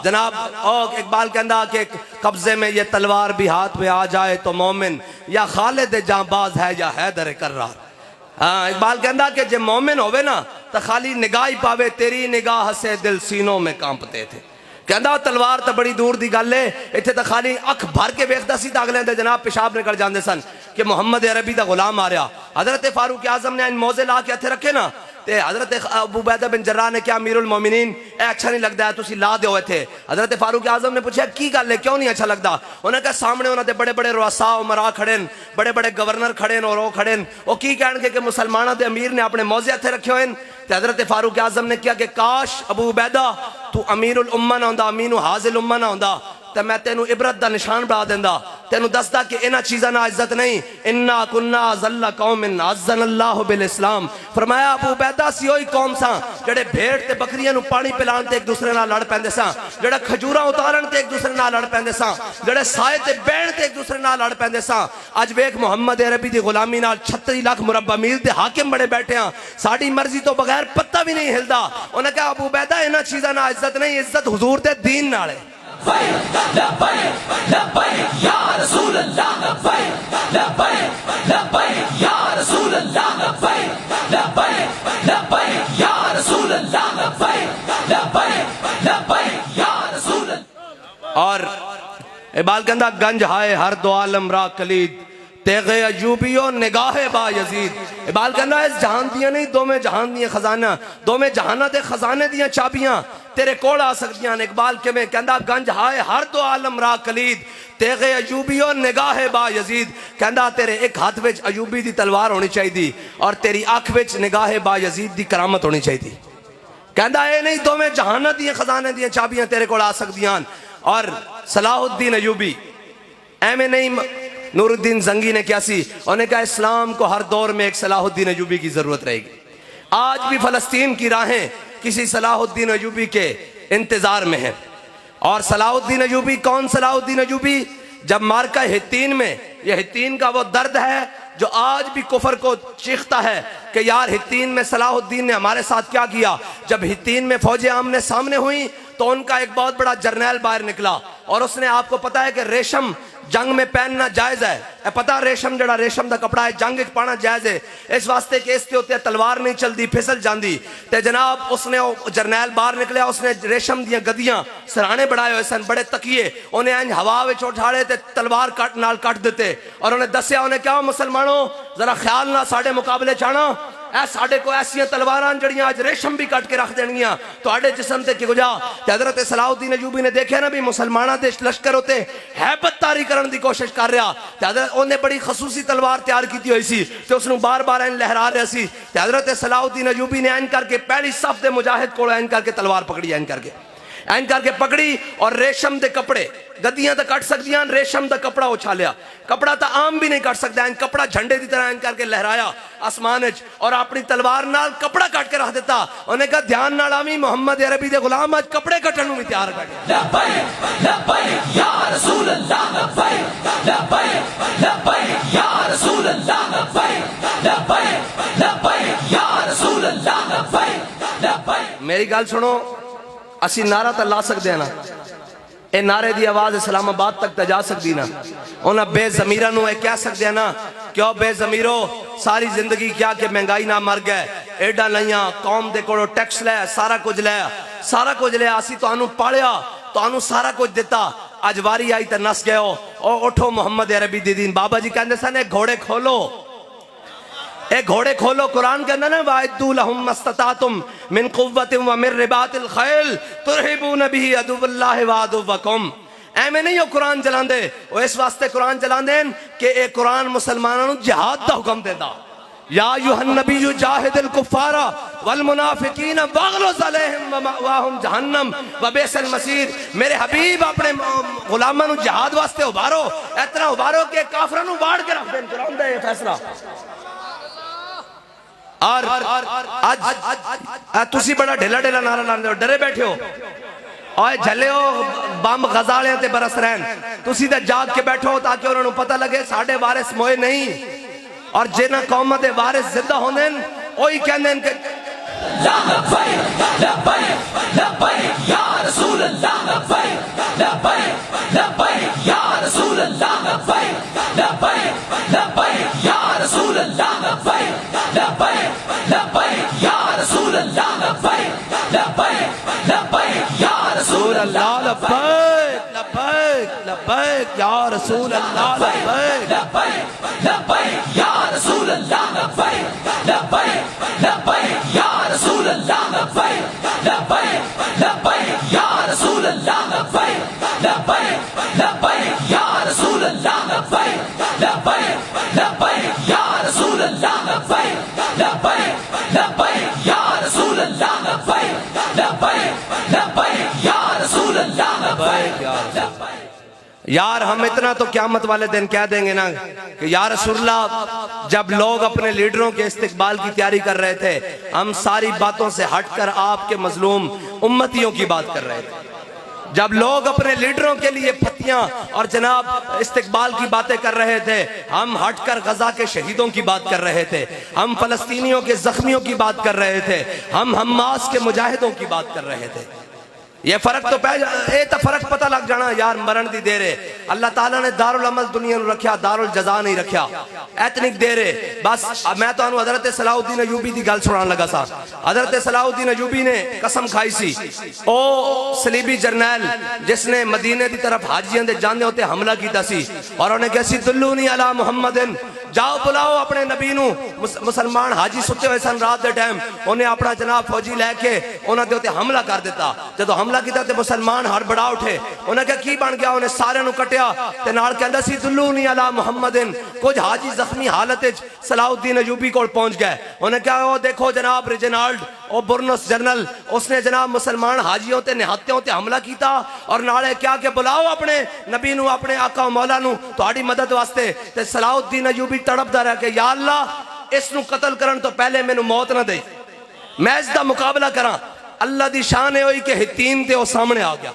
जनाब और इकबाल कहता कि कब्जे में ये तलवार भी हाथ में आ जाए तो मोमिन या खालिद जांबाज है या हैदर कर्रार। हाँ इकबाल कहता कि जे मोमिन होवे ना तो खाली निगाह ही पावे, तेरी निगाह से दिल सीनों में कांपते थे। कहता तलवार तो बड़ी दूर दी गल है, इत्थे तो खाली अख भर के वेखदा सी तो अगले जनाब पेशाब निकल जाते सन कि मुहम्मद अरबी का गुलाम आ रहा। हजरत फारूक आजम ने मौजे ला के इत्थे रखे ना ते हजरत अबू उबैदा बिन जर्राह ने क्या अमीरुल मोमिनीन ए अच्छा नहीं लगता है तुसी ला दो इत्थे। हजरत फारूक आजम ने पूछा की गल है क्यों नहीं अच्छा लगता। उन्हें कहा सामने उन्होंने बड़े बड़े रुआसा उमरा खड़े न, बड़े बड़े गवर्नर खड़े न और वो खड़े न, वो की कहणगे कि मुसलमानों के अमीर ने अपने मौजे इत्थे रखे हुए। हजरत फारूक आजम ने कहा कि काश अबू उबैदा तू अमीरुल उम्मा ना होंदा, अमीनु हाजिल उम्मा ना होंदा तो मैं तेनू इबरत का निशान बना देंदा, तेनू दसदा कि इन्हां चीज़ां नाल इज्जत नहीं। इन्ना कुन्ना ज़ल्ला कौमिन अज़्ज़नल्लाहु बिल इस्लाम। फरमाया अबू उबैदा सी ओही कौम सा जेड़े भेड़ ते बकरियां नू पानी पिलाण ते एक दूसरे नाल लड़ पैंदे सा, जेड़ा खजूरां उतारण ते एक दूसरे नाल लड़ पैंदे सा, जेड़े साए ते बैण ते एक दूसरे नाल लड़ पैंदे सा। अज वेख मुहम्मद अरबी दी गुलामी नाल 36 लाख मुरब्बा मील दे हाकिम बड़े बैठे हां, साडी मर्जी तो बगैर पत्ता भी नहीं हिलदा। उन्हें कहा अबू उबैदा इन्हां चीज़ां नाल इज्जत नहीं, इज्जत हुजूर दे दीन नाल है। और इबाल कहता गंज हाय हर दो आलम रा कलीद तेगे अजूबियो निगाहे बा यजीद। इबाल कहता इस जहान दियां नहीं दोवें जहान दियां खजाना, दोवें जहाना दे खजाने दियां चाबियां तेरे कोल आ सकदियां ने। इकबाल किवें कहता गंज हाय हर दो आलम रा कलीद तेगे अजूबियो निगाहे बा यजीद। कहता तेरे एक हाथ विच अजूबी दी तलवार होनी चाहिए और तेरी अख विच निगाहे बा यजीद दी करामत होनी चाहिए। कहता ये नहीं दोवें जहाना दियां खजाने दियां चाबियां तेरे कोल आ सकदियां। और सलाहुद्दीन अयूबी एवं नहीं नूरुद्दीन जंगी ने क्या सी, उन्होंने कहा इस्लाम को हर दौर में एक सलाहुद्दीन अयूबी की जरूरत रहेगी। आज भी फलस्तीन की राहें किसी सलाहुद्दीन अयूबी के इंतजार में है। और सलाहुद्दीन अयूबी कौन सलाहुद्दीन अयूबी? जब मार्का हित्तीन में, यह हित्तीन का वो दर्द है जो आज भी कुफर को चीखता है कि यार हित्तीन में सलाहुद्दीन ने हमारे साथ क्या किया। जब हित्तीन में फौजें आमने सामने हुई तो उनका एक बहुत बड़ा जर्नैल बाहर निकला और उसने, आपको पता है कि रेशम जंग में पहनना जायज है, पता रेशम जड़ा रेशम का कपड़ा है जंग पाना जायज है, इस वास्ते कि इसके उत्ते तलवार नहीं चलती फिसल जाती। तो जनाब उसने जरनैल बाहर निकलिया, उसने रेशम दियां गद्दियां सराहने बढ़ाए हुए सन, बड़े तकिए, उन्हें इंज हवा में उठाड़े ते तलवार कट दिते और उन्हें दसिया, उन्हें क्या मुसलमानों जरा ख्याल ना साढ़े मुकाबले चाणा, ऐ साढ़े को ऐसियां तलवारां जड़ियां अज रेशम भी कट के रख देणगियां तुहाडे जिस्म ते गुजा। ते हज़रत सलाहुद्दीन अयूबी ने देखा ना भी मुसलमाना दे लश्कर होते हैबत तारी करने की कोशिश कर रहा, ते हज़रत उन्हें बड़ी खसूसी तलवार तैयार की हुई सी ते उसनू बार बार इंज लहरा रहा सी। ते हज़रत सलाहुद्दीन अयूबी ने इंज करके पहली सफ दे मुजाहिद को इंज करके तलवार पकड़ी, इंज करके पकड़ी और रेशम के कपड़े गद्दियां तो कट सकदियां, रेशम का कपड़ा उछालिया, कपड़ा तो आम भी नहीं कट सकता, कपड़ा झंडे की तरह करके लहराया आसमान च और अपनी तलवार नाल कपड़ा कट के रख दिता। उन्हें कहा ध्यान नाल आवी, मोहम्मद अरबी दे गुलाम अज कपड़े कटन नूं भी तैयार कर। लब्बैक लब्बैक या रसूल अल्लाह, लब्बैक लब्बैक लब्बैक या रसूल अल्लाह, लब्बैक लब्बैक लब्बैक या रसूल अल्लाह, लब्बैक लब्बैक। मेरी गल सुनो, असी नारा तो ला सकते हैं ना, ये नारे की आवाज इस्लामाबाद तक तो जा सकती ना। उन्हें बेजमीरा नूं कह सकते हैं ना, क्यों बेजमीरो सारी जिंदगी क्या कि महंगाई ना मर गए, एडा लिया कौम दे कोलों टैक्स लिया, सारा कुछ लिया, असी तुहानू पालिया, तुहानू सारा कुछ दिता, अज वारी आई तो नस गए हो। और उठो मोहम्मद अरबी दी दीन। बाबा जी कहते सन घोड़े खोलो, ए घोड़े खोलो। कुरान के अंदर ना वाइदू लहुम मस्ततातुम मिन कुव्वतिन व मिन रिबातिल खैल तुरहिबून बिही अदुवल्लाहि व अदुव्वकुम। एवें नहीं हो कुरान चलांदे, वो इस वास्ते कुरान चलांदे कि ए कुरान मुसलमानों नूं जिहाद दा हुक्म देंदा। या अय्युहन नबिय्यु जाहिदिल कुफ्फारा वल मुनाफिकीन वगलुज़ अलैहिम व मअवाहुम जहन्नम व बि'सल मसीर। मेरे हबीब अपने गुलामां नूं जिहाद वास्ते उभारो, इतना उभारो कि काफिरां नूं बाढ़ के रख देन। कुरान दा ये फैसला। और आज तुसी बड़ा ढेला ढेला नारा लांदे हो, डरे बैठे हो और झले हो बम गजालियां ते बरस रहन। तुसी ते जाग के बैठो ताकि उन्होंने पता लगे साडे वारिस मोए नहीं, और जिन्हां कौमां दे वारिस जिंदा होंदे ओही कहंदे कि लब्बैक लब्बैक लब्बैक या रसूल अल्लाह, लब्बैक लब्बैक लब्बैक या रसूल अल्लाह, लब्बैक लब्बैक लब्बैक या रसूल अल्लाह, लब्बैक लब्बैक लब्बैक या रसूल अल्लाह, लब्बैक लब्बैक लब्बैक या रसूल अल्लाह, लब्बैक लब्बैक लब्बैक या रसूल अल्लाह, लब्बैक लब्बैक लब्बैक या रसूल अल्लाह, लब्बैक लब्बैक लब्बैक या रसूल अल्लाह, लब्बैक लब्बैक लब्बैक या रसूल अल्लाह, लब्बैक लब्बैक लब्बैक या रसूल अल्लाह, लब्बैक लब्बैक लब्बैक या रसूल अल्लाह, लब्बैक लब्बैक लब्बैक या रसूल अल्लाह, लब्बैक लब्बैक लब्बैक या रसूल अल्लाह, लब्बैक लब्बैक। यार हम इतना तो क़यामत वाले दिन कह देंगे ना कि या रसूलल्लाह, जब लोग अपने लीडरों के इस्तिकबाल की तैयारी कर रहे थे, हम सारी बातों से हटकर आपके मजलूम उम्मतियों की बात कर रहे थे। जब लोग अपने लीडरों के लिए फतियां और जनाब इस्तिकबाल की बातें कर रहे थे, हम हटकर गजा के शहीदों की बात कर रहे थे, हम फलस्तीनियों के जख्मियों की बात कर रहे थे, हम हमास के मुजाहिदों की बात कर रहे थे। ये फर्क तो फर्क पता लग जाना यार, मरण दी देर है। अल्लाह ताला ने दारुल अमल दुनिया में रखा, दारुल जजा नहीं रखा। एतनिक देर है बस। मैं तो हजरत सलाहुद्दीन अयूबी की गल सुनान लगा सा। हजरत सलाहुद्दीन अयूबी ने कसम खाई सी, ओ सलीबी जरनैल जिसने मदीने की तरफ हाजियां दे जाने होते हमला किया सी, और उन्हें कहा सी दुल्लूनी अला मुहम्मदिन, जाओ बुलाओ अपने नबी नू। मुसलमान हाजी सुते हुए सन रात के टाइम, उन्हें अपना जनाब फौजी लैके उन्होंने उत्ते हमला कर दिता। जो हमला किया तो मुसलमान हड़बड़ा उठे, उन्हें क्या की बन गया, उन्हें सारे नू कटिया ते नाल कहंदा सी दुल्लूनी अला मुहम्मदिन। कुछ हाजी जख्मी हालत विच सलाहुद्दीन अयूबी कोल पहुंच गए। उन्हें क्या, वो देखो जनाब रेजिनाल्ड और बुरनस जनरल, उसने जनाब मुसलमान हाजियों ते निहत्तियों ते हमला किया, और नाले क्या के बुलाओ अपने नबी नू, अपने आका मौला नू तुहाडी मदद वास्ते। ते सलाहुद्दीन अयूबी तड़पदा रह के, या अल्लाह इस नू कत्ल करन तो पहले मैनू मौत ना दे, मैं इसका मुकाबला करा। अल्लाह दी शान है हुई कि हितीन ते वो सामने आ गया,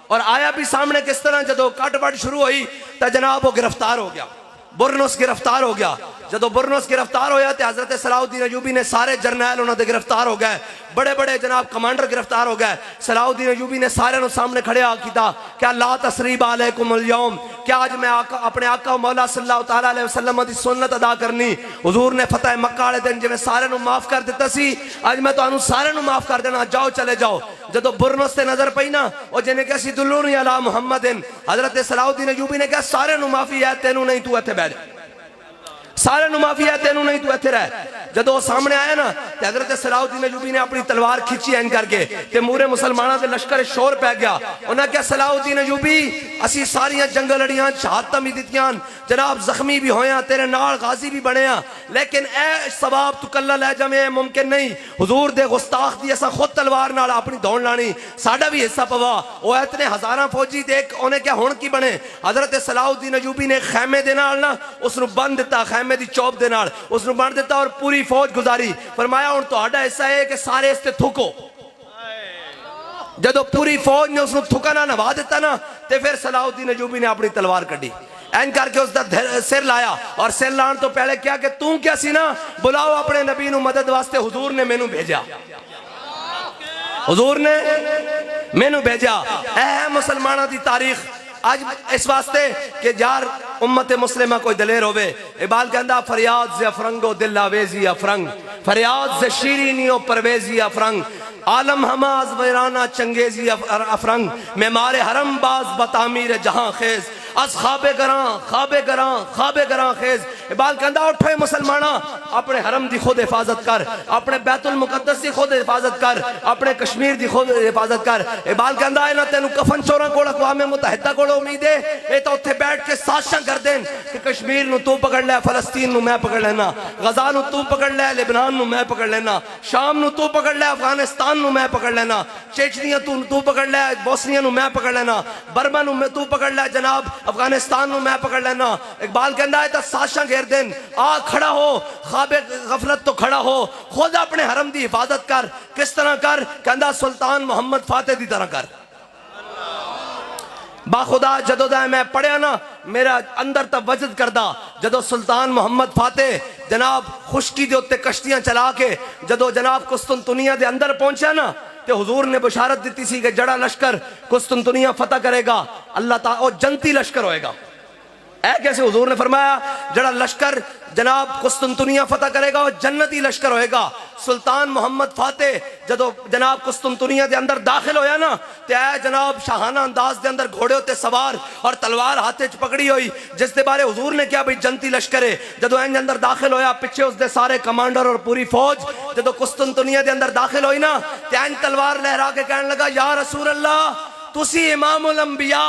और आया भी सामने किस तरह, जदों कटवट शुरू हुई तो जनाब वो गिरफ्तार हो गया, बुरनस गिरफ्तार हो गया। जदों बुरनस गिरफ्तार होया तो हजरत सलाहुद्दीन अयूबी ने सारे जरनैल उन्होंने गिरफ्तार हो गए, बड़े बड़े जनाब कमांडर गिरफ्तार हो गए। सलाहुद्दीन अयूबी ने सारे सामने खड़े किया, क्या ला तसरीब अलैकुमुल यौम, क्या आज मैं अपने आका मौला सल्लल्लाहु तआला अलैहि वसल्लम दी सुन्नत अदा करनी। हुजूर ने फतेह मक्का वाले दिन जिवें सारे माफ कर दिता सी, आज मैं तुहानू सारे माफ कर देना, जाओ चले जाओ। जदों बुरनस ते नजर पई ना, और जिन्हें कहा सी दुल्लूनी अला मुहम्मदिन, हजरत सलाहुद्दीन अयूबी ने कहा सारे माफी है, तेनू नहीं, तू इत्थे बैठ। सारे नु माफी है, तेनू नहीं, तू इत्थे रह। जदों सामने आया ना ते हजरत सलाउद्दीन अय्यूबी ने अपनी तलवार खिंची एन करके ते मूरे मुसलमाना दे लश्कर शोर पै गया। उन्हें क्या सलाउद्दीन अय्यूबी असी सारियां जंग लड़ियां, शहादतां भी दित्तियां, जनाब जख्मी भी होया, तेरे नाल गाजी भी बने, लेकिन ए सवाब तू कल्ला लै जावे मुमकिन नहीं। हुजूर दे गुस्ताख दी असा खुद तलवार नाल अपनी दौड़ लानी, साडा भी हिस्सा पवा। ओ इतने हजारां फौजी देख उन्हें क्या हुण की बने। हजरत सलाउद्दीन अय्यूबी ने खैमे दे नाल ना उसनु बंद दिता, खैमे दी चौप दे नाल उसनु बंद दिता और पूरी फौज गुजारी। फरमाया हुण तुहाडा हिस्सा है कि सारे इस ते थुको। जदों पूरी फौज ने उसनु थुका ना नवा दिता ना ते फिर सलाउद्दीन अय्यूबी ने अपनी तलवार कड्डी, एन करके उसका सिर लाया और सिर लाने तो पहले क्या कि तू क्या सी ना, बुलाओ अपने नबी नू मदद वास्ते, हुजूर ने मैनू भेजा, हुजूर ने मैनू भेजा। ऐ मुसलमाना दी तारीख आज इस वास्ते कि यार उम्मत मुस्लिमा कोई दलेर होवे। इकबाल कहंदा फरियाद से अफरंगो दिल आवेजी अफरंग, फरियाद से शीरीनियो परवेजी अफरंग, आलम हमाज वैराना चंगेजी अफरंग, मेमारे हरम बाज बतामीर जहां खेज, अस खाबे गरां खेज। इकबाल कहंदा उठे मुसलमाना, अपने हरम दी खुद हिफाजत कर, अपने बैतुल मुकद्दस दी खुद हिफाजत कर, अपने कश्मीर दी खुद हिफाजत कर। इकबाल कहंदा है ना तेनू कफन चोरां कोल अक़वाम मुत्तहिदा कोल उम्मीद है, ये तो उत्थे बैठ के साजिशां कर देन कि कश्मीर नू तू पकड़ लै, फलस्तीन नू मैं पकड़ लेना, गजा नू तू पकड़ लै, लेबनान नू मैं पकड़ लेना, शाम नू तू पकड़ लै, अफगानिस्तान नू मैं पकड़ लेना, चेचनिया तू पकड़ लै, बोस्निया नू मैं पकड़ लेना, बर्मा नू तू पकड़ लै, जनाब अफगानिस्तान नू मैं पकड़ लेना। इकबाल कहंदा है तो साजिशां घेर देन, आ खड़ा हो, ख्वाबे गफलत तो खड़ा हो, खुद अपने हरम दी हिफाजत कर। किस तरह कर? कहंदा सुल्तान मोहम्मद फातेह दी तरह कर। बाखुदा जदों दा मैं पढ़िया ना मेरा अंदर तक वजद करदा, जदों सुल्तान मोहम्मद फातेह जनाब खुशकी दे उत्ते कश्तियां चला के जदों जनाब कुस्तुनतुनिया दे अंदर पहुंचा ना ते हुजूर ने बशारत दी सी कि जड़ा लश्कर कुस्तुनतुनिया फतह करेगा अल्लाह ताला और जनती लश्कर होएगा। ऐ कैसे? हुजूर ने फरमाया जड़ा लश्कर जनाब कुस्तुनतुनिया फतह करेगा और जन्नती लश्कर होएगा। सुल्तान मोहम्मद फातेह जदों जनाब कुस्तुनतुनिया दे अंदर दाखिल होया ना ते ऐ जनाब शाहाना अंदाज दे अंदर घोड़े उत्ते सवार और तलवार हाथे च पकड़ी हुई, जिस दे बारे हुजूर ने क्या भाई जनती लश्कर है। जदों इंज अंदर दाखिल होया पिछे उसदे सारे कमांडर और पूरी फौज जदों कुस्तुनतुनिया दे अंदर दाखिल होई ना ते इंज तलवार लहरा के कहने लगा या रसूल अल्लाह तुसी इमामुल अंबिया,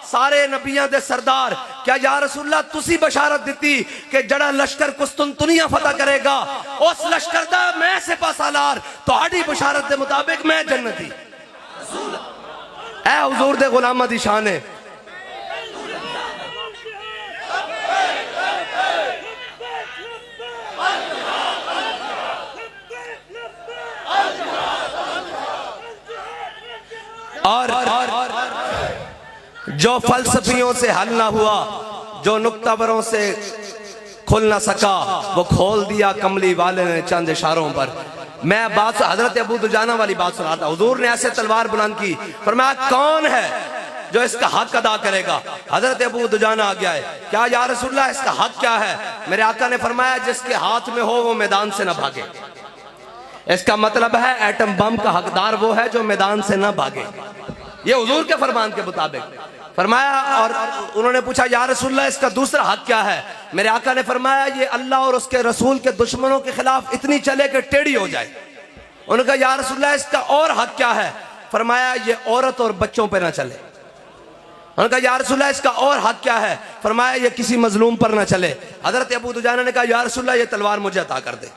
सारे नबियां दे सरदार, क्या या रसूलल्लाह तुसी बशारत दी कि जड़ा लश्कर कुस्तुनतुनिया फतह करेगा उस लश्कर दा मैं सिपा सालार, तुहाडी बशारत दे मुताबिक मैं जन्नती। ऐ हुजूर दे गुलामां दी शान है। और जो फलसफियों से हल ना हुआ, जो नुक्तावरों से खुल ना सका, वो खोल दिया कमली वाले ने चंद इशारों पर। मैं बात हजरत अबू दुजाना वाली बात सुना था। हुजूर ने ऐसे तलवार बुलंद की, फरमाया कौन है जो इसका हक अदा करेगा? हजरत अबू दुजाना आ गया है, क्या या रसूलल्लाह इसका हक क्या है? मेरे आका ने फरमाया जिसके हाथ में हो वो मैदान से ना भागे। इसका मतलब है एटम बम का हकदार वो है जो मैदान से ना भागे। ये हुजूर के फरमान के मुताबिक फरमाया। और उन्होंने पूछा या रसूलल्लाह इसका दूसरा हक क्या है? मेरे आका ने फरमाया ये अल्लाह और उसके रसूल के दुश्मनों के खिलाफ इतनी चले कि टेढ़ी हो जाए। उन्होंने कहा या रसूलल्लाह इसका और हक क्या है? फरमाया ये औरत और बच्चों पे ना चले। उन्होंने कहा या रसूलल्लाह इसका और हक क्या है? फरमाया ये किसी मजलूम पर ना चले। हजरत अबू दुजाना ने कहा या रसूलल्लाह ये तलवार मुझे अता कर दे।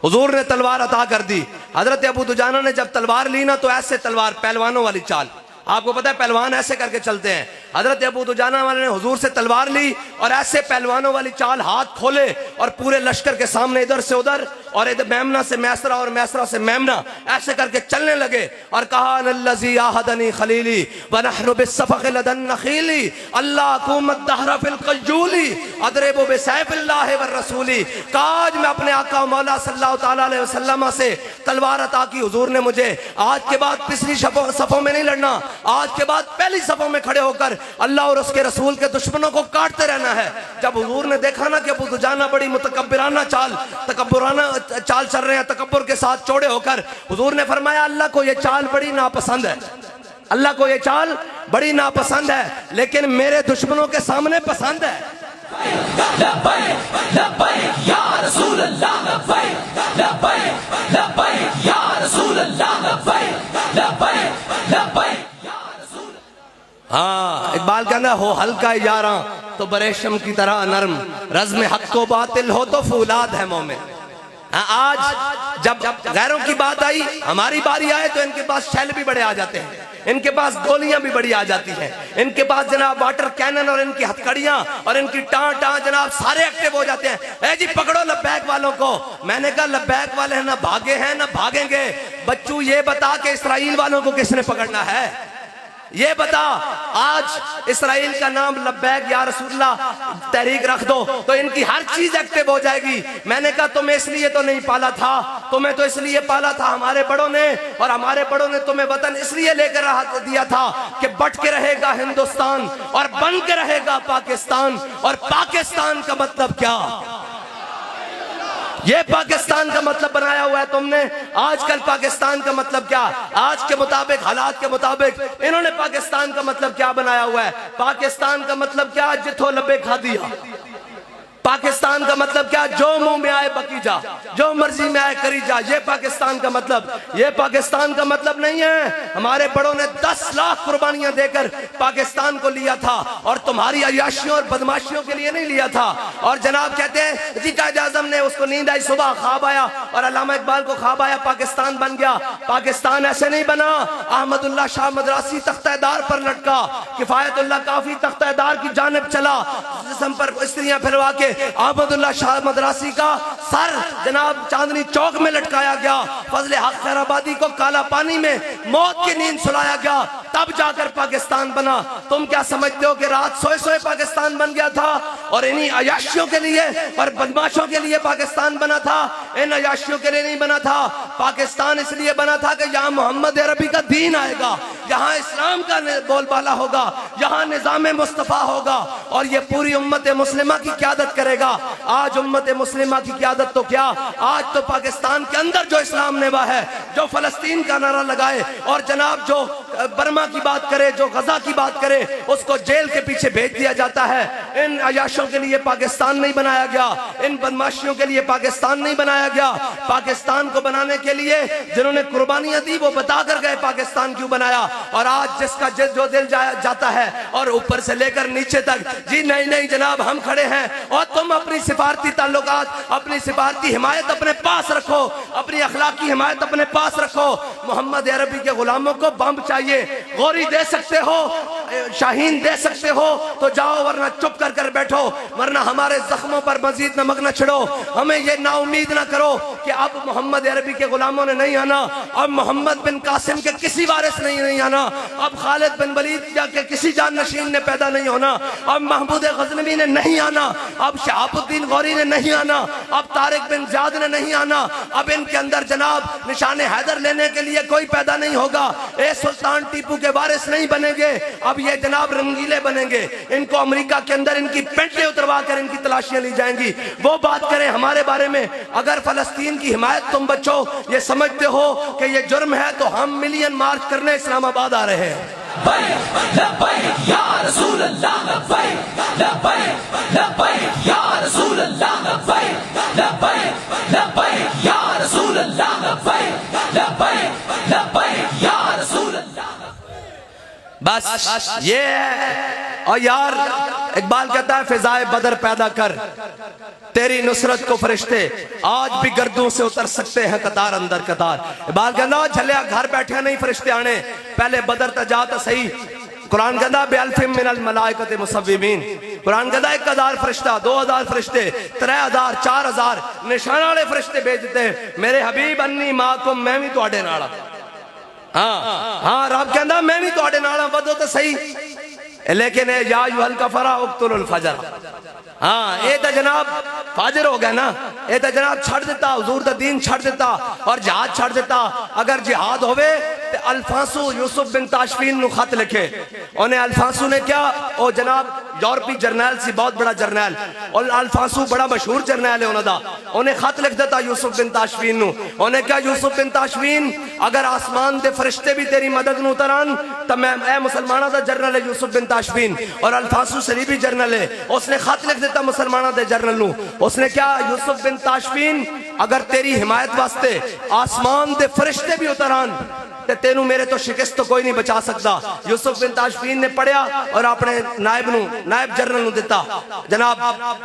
हुजूर ने तलवार अता कर दी। हजरत अबू दुजाना ने जब तलवार ली ना तो ऐसे तलवार पहलवानों वाली चाल, आपको पता है पहलवान ऐसे करके चलते हैं। हजरत अबू दुजाना वाले ने हुजूर से तलवार ली और ऐसे पहलवानों वाली चाल, हाथ खोले और पूरे लश्कर के सामने इधर से उधर और इधर मेमना से मैसरा और मैसरा से मेमना ऐसे करके चलने लगे और कहा नल्लज़ी आहदनी खलीली व नहनु बिस्सफ़क़ लदन नखीली अल्लाह कुमत दहरा फिल क़ज्जूली अदरिबु बिसैफ़िल्लाहि व रसूली। काज मैं अपने आका मौला सल्लल्लाहु तआला अलैहि वसल्लम से तलवार अता की। हुजूर ने मुझे आज के बाद पिछली सफ़ों में नहीं लड़ना, आज के बाद पहली सफ़ों में खड़े होकर अल्लाह और उसके रसूल के दुश्मनों को काटते रहना है। जब हुजूर ने देखा ना कि अबू दुजाना बड़ी मुतकब्बिराना तकब्बुराना चाल चल रहे हैं, तकब्बुर के साथ चौड़े होकर, हुजूर ने फरमाया अल्लाह को ये चाल बड़ी नापसंद है, अल्लाह को ये चाल बड़ी नापसंद है, लेकिन मेरे दुश्मनों के सामने पसंद है। इकबाल कहना हो हल्का यारा तो बरेशम की तरह नरम, रज़्म हक को बातिल हो तो फूलाद है मोमिन। आज जब गैरों की बात आई, हमारी बारी आए तो इनके पास शैल भी बड़े आ जाते हैं, इनके पास गोलियां भी बड़ी आ जाती हैं, इनके पास जनाब वाटर कैनन और इनकी हथकड़ियां और इनकी टां जनाब सारे एक्टिव हो जाते हैं। ए जी पकड़ो लब्बैक वालों को। मैंने कहा लब्बैक वाले ना भागे हैं ना भागेंगे। बच्चू ये बता के इस्राइल वालों को किसने पकड़ना है, ये बता। आज इस्राइल का नाम लब्बैक या रसूलुल्लाह तहरीक रख दो तो इनकी हर चीज एक्टिव हो जाएगी। मैंने कहा तुम्हें इसलिए तो नहीं पाला था, तुम्हें तो इसलिए पाला था हमारे बड़ों ने, और हमारे बड़ों ने तुम्हें वतन इसलिए लेकर दिया था कि बट के रहेगा हिंदुस्तान और बन के रहेगा पाकिस्तान। और पाकिस्तान का मतलब क्या, ये पाकिस्तान का मतलब बनाया हुआ है तुमने। आजकल पाकिस्तान का मतलब क्या, आज के मुताबिक हालात के मुताबिक इन्होंने पाकिस्तान का मतलब क्या बनाया हुआ है। पाकिस्तान का मतलब क्या, जिथो लबे खा दिया। पाकिस्तान का मतलब क्या, जो मुंह में आए बकी जा, जो मर्जी में आए करी जा। ये पाकिस्तान का मतलब, ये पाकिस्तान का मतलब नहीं है। हमारे बड़ों ने 10 लाख कुर्बानियां देकर पाकिस्तान को लिया था और तुम्हारी अयाशियों और बदमाशियों के लिए नहीं लिया था। और जनाब कहते हैं जी कायद आज़म ने उसको नींद आई, सुबह ख्वाब आया और अल्लामा इकबाल को ख्वाब आया पाकिस्तान बन गया। पाकिस्तान ऐसे नहीं बना। अहमदुल्ला शाह मदरासी तख्तेदार पर लटका, किफायतुल्लाह काफी तख्तेदार की जानिब चला, जिस्म पर स्त्रियां फिरवा के अहमदुल्ला शाह मदरासी का सर जनाब चांदनी चौक में लटकाया गया। फजले हक खैराबादी को काला पानी में मौत की नींद सुलाया गया, तब जाकर पाकिस्तान बना। तुम क्या समझते हो कि रात सोए सोए पाकिस्तान बन गया था और इन्हीं अयाशियों के लिए और बदमाशों के लिए पाकिस्तान बना था? इन अयाशियों के लिए नहीं बना था। पाकिस्तान इसलिए बना था कि यहाँ मोहम्मद अरबी का दीन आएगा, यहाँ इस्लाम का बोलबाला होगा, यहाँ निजाम मुस्तफा होगा और ये पूरी उम्मत मुस्लिमा की क़यादत करेगा। आज उम्मत मुस्लिमा की क़यादत तो क्या, आज तो पाकिस्तान के अंदर जो इस्लाम नेवा है, जो फलस्तीन का नारा लगाए और जनाब जो बर्मा की बात करे, जो गजा की बात करे, उसको जेल के पीछे भेज दिया जाता है। इन अयाशों के लिए पाकिस्तान नहीं बनाया गया, इन बदमाशियों के लिए पाकिस्तान नहीं बनाया गया। पाकिस्तान को बनाने के लिए जिन्होंने कुर्बानियां दी वो बता कर गए पाकिस्तान क्यों बनाया। और आज जिसका जो दिल जाता है और ऊपर से लेकर नीचे तक जी नहीं नहीं जनाब हम खड़े हैं और तुम अपनी सिफारती ताल्लुकात, अपनी सिफारती हिमायत अपने पास रखो, अपनी अखलाकी हिमायत अपने पास रखो। मोहम्मद अरबी के गुलामों को बम चाहिए, गोरी दे सकते हो, शाहीन दे सकते हो तो जाओ, वरना चुप कर बैठो, वरना हमारे जख्मों पर मजीद नमक न छिड़ो। हमें ये नाउमीद ना करो कि अब मोहम्मद अरबी के गुलामों ने नहीं आना, अब मोहम्मद बिन कासिम के किसी वारिस नहीं आना, अब खालिद बिन वलीद के किसी जान नशीन ने पैदा नहीं होना, अब महमूद गजनवी ने नहीं आना, अब शहाबुद्दीन गौरी ने नहीं आना, अब तारिक बिन ज़ियाद ने नहीं आना, अब इनके अंदर जनाब निशान हैदर लेने के लिए कोई पैदा नहीं होगा। ए सुल्तान टीपू के वारिस नहीं बनेंगे, अब ये जनाब रंगीले बनेंगे। इनको अमेरिका के अंदर इनकी पेंटें उतरवा कर इनकी तलाशियां ली जाएंगी। वो बात करें हमारे बारे में। अगर फलस्तीन की हिमायत तुम बच्चों ये समझते हो कि ये जुर्म है तो हम मिलियन मार्च करने इस्लामाबाद आ रहे हैं। बस ये है। और यार इकबाल कहता है फिजाए बदर पैदा कर, तेरी नुसरत को फरिश्ते आज भी गर्दों से उतर सकते हैं कतार अंदर कतार। इकबाल कहना झलिया घर बैठे नहीं फरिश्ते आने, पहले बदर तजा तो सही। कुरान कहता बेअल्फिम मिनल मलाइकते मुसव्विमीन, कुरान कहता 1000 फरिश्ता, 2000 फरिश्ते, 3000, 4000 निशान वाले फरिश्ते भेजते मेरे हबीब अन्नी माकुम, मैं भी तुहाडे नाल। हाँ हाँ रब कहता मैं भी तुहाडे नाल वधो तो सही, लेकिन या अय्युहल कफरा उक्तुल फजर। हाँ ये तो जनाब फाजिर हो गया ना, ये तो जनाब छड़ देता, हुजूर दा दीन छड़ देता और जिहाद छड़ देता। अगर जिहाद होवे तो अल्फांसू यूसुफ बिन ताशफीन नु खत लिखे। उन्हें अल्फांसू ने क्या, ओ जनाब यूरोपी जर्नैल सी, बहुत बड़ा जर्नैल, और अल्फांसू बड़ा मशहूर जर्नैल है उन्होंने, उन्हें खत लिख देता यूसुफ बिन ताशफीन नु। उन्हें क्या, यूसुफ बिन ताशफीन अगर आसमान दे फरिश्ते भी तेरी मदद नु उतरन तो मैं ए मुसलमाना दा जर्नल है यूसुफ बिन ताशफीन, और अल्फांसू सलीबी जर्नल है। उसने खत लिख देता मुसलमाना दे जर्नल नु। उसने क्या, यूसुफ बिन ताशफीन अगर तेरी हिमायत वास्ते आसमान दे फरिश्ते भी उतरन ते तेनू मेरे तो शिकस्त तो कोई नहीं बचा सकता। यूसुफ बिन ताशफीन ने पढ़िया और अपने नायब जनरल नू दिता, जनाब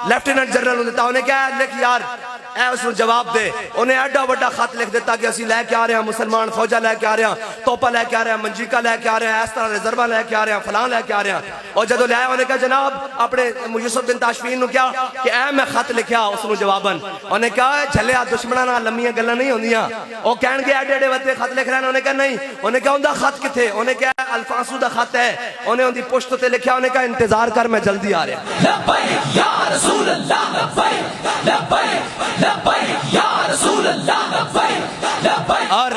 लेफ्टिनेंट जनरल नू दिता। उन्हें क्या लिख यार ऐ उसनू जवाब दे। उन्हें एडा बड़ा खत लिख दिता कि असीं लैके आ रहे हैं मुसलमान फौजा लैके आ रहे हैं, तोपा लैके आ रहे हैं, मंजीका लैके आ रहे हैं, इस तरह रिजर्वा लैके आ रहे हैं, फलां लैके आ रहे हैं। और जदों लिया उन्हें कहा जनाब अपने यूसुफ बिन ताशफीन नू क्या कि ऐ मैं खत लिखिया उसनू जवाबन। उन्हें कहा झलिया दुश्मनां नाल लम्मियां गल्लां नहीं होंदियां। ओ कहणगे एडे एडे वत्ते खत लिख रहे हैं। उन्हें कहा नहीं। उन्हें कहा उनका खत किथे? उन्हें कहा अल्फांसू दा खत है। उन्हें उनकी पुश्त ते लिखा। उन्हें कहा इंतजार कर मैं जल्दी आ रहा। लब्बैक या रसूल अल्लाह लब्बैक लब्बैक लब्बैक या रसूल अल्लाह लब्बैक लब्बैक। और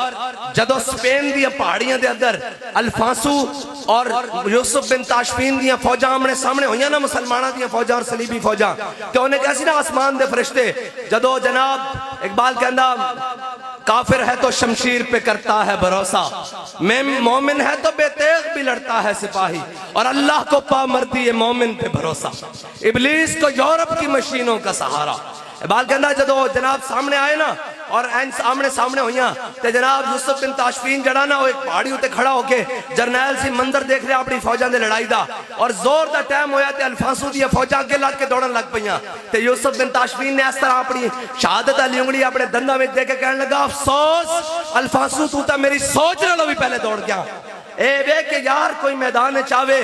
जदों स्पेन दी पहाड़ियां दे अंदर अल्फांसू और यूसुफ बिन ताशफीन दी फौजां आमने सामने हुई ना, मुसलमाना दी फौजां और सलीबी फौजां, तो उन्हें कहा सी ना आसमान दे फरिश्ते, जदों जनाब इकबाल कहंदा काफिर है तो शमशीर पे करता है भरोसा, मैं मोमिन है तो बेतेग भी लड़ता है सिपाही, और अल्लाह को पा मरती है मोमिन पे भरोसा, इबलीस को यूरोप की मशीनों का सहारा। इकबाल कहंदा जदों जनाब सामने आए ना और आमने सामने हुई तो जनाब यूसुफ बिन ताशफीन जड़ा ना वो एक पहाड़ी उत्ते खड़ा होके जरनैल सी मंजर देख रहा अपनी फौजां दे लड़ाई दा, और जोर दा टाइम होया ते अल्फांसू दी फौजां अगे लग के दौड़न लग पईयां। ते यूसुफ बिन ताशफीन ने इस तरह अपनी शहादत वाली उंगली अपने दंदां विच दे के कहन लगा अफसोस अल्फांसू तू तां मेरी सोच नालों भी पहले दौड़ गया। ए वे के यार कोई मैदान चावे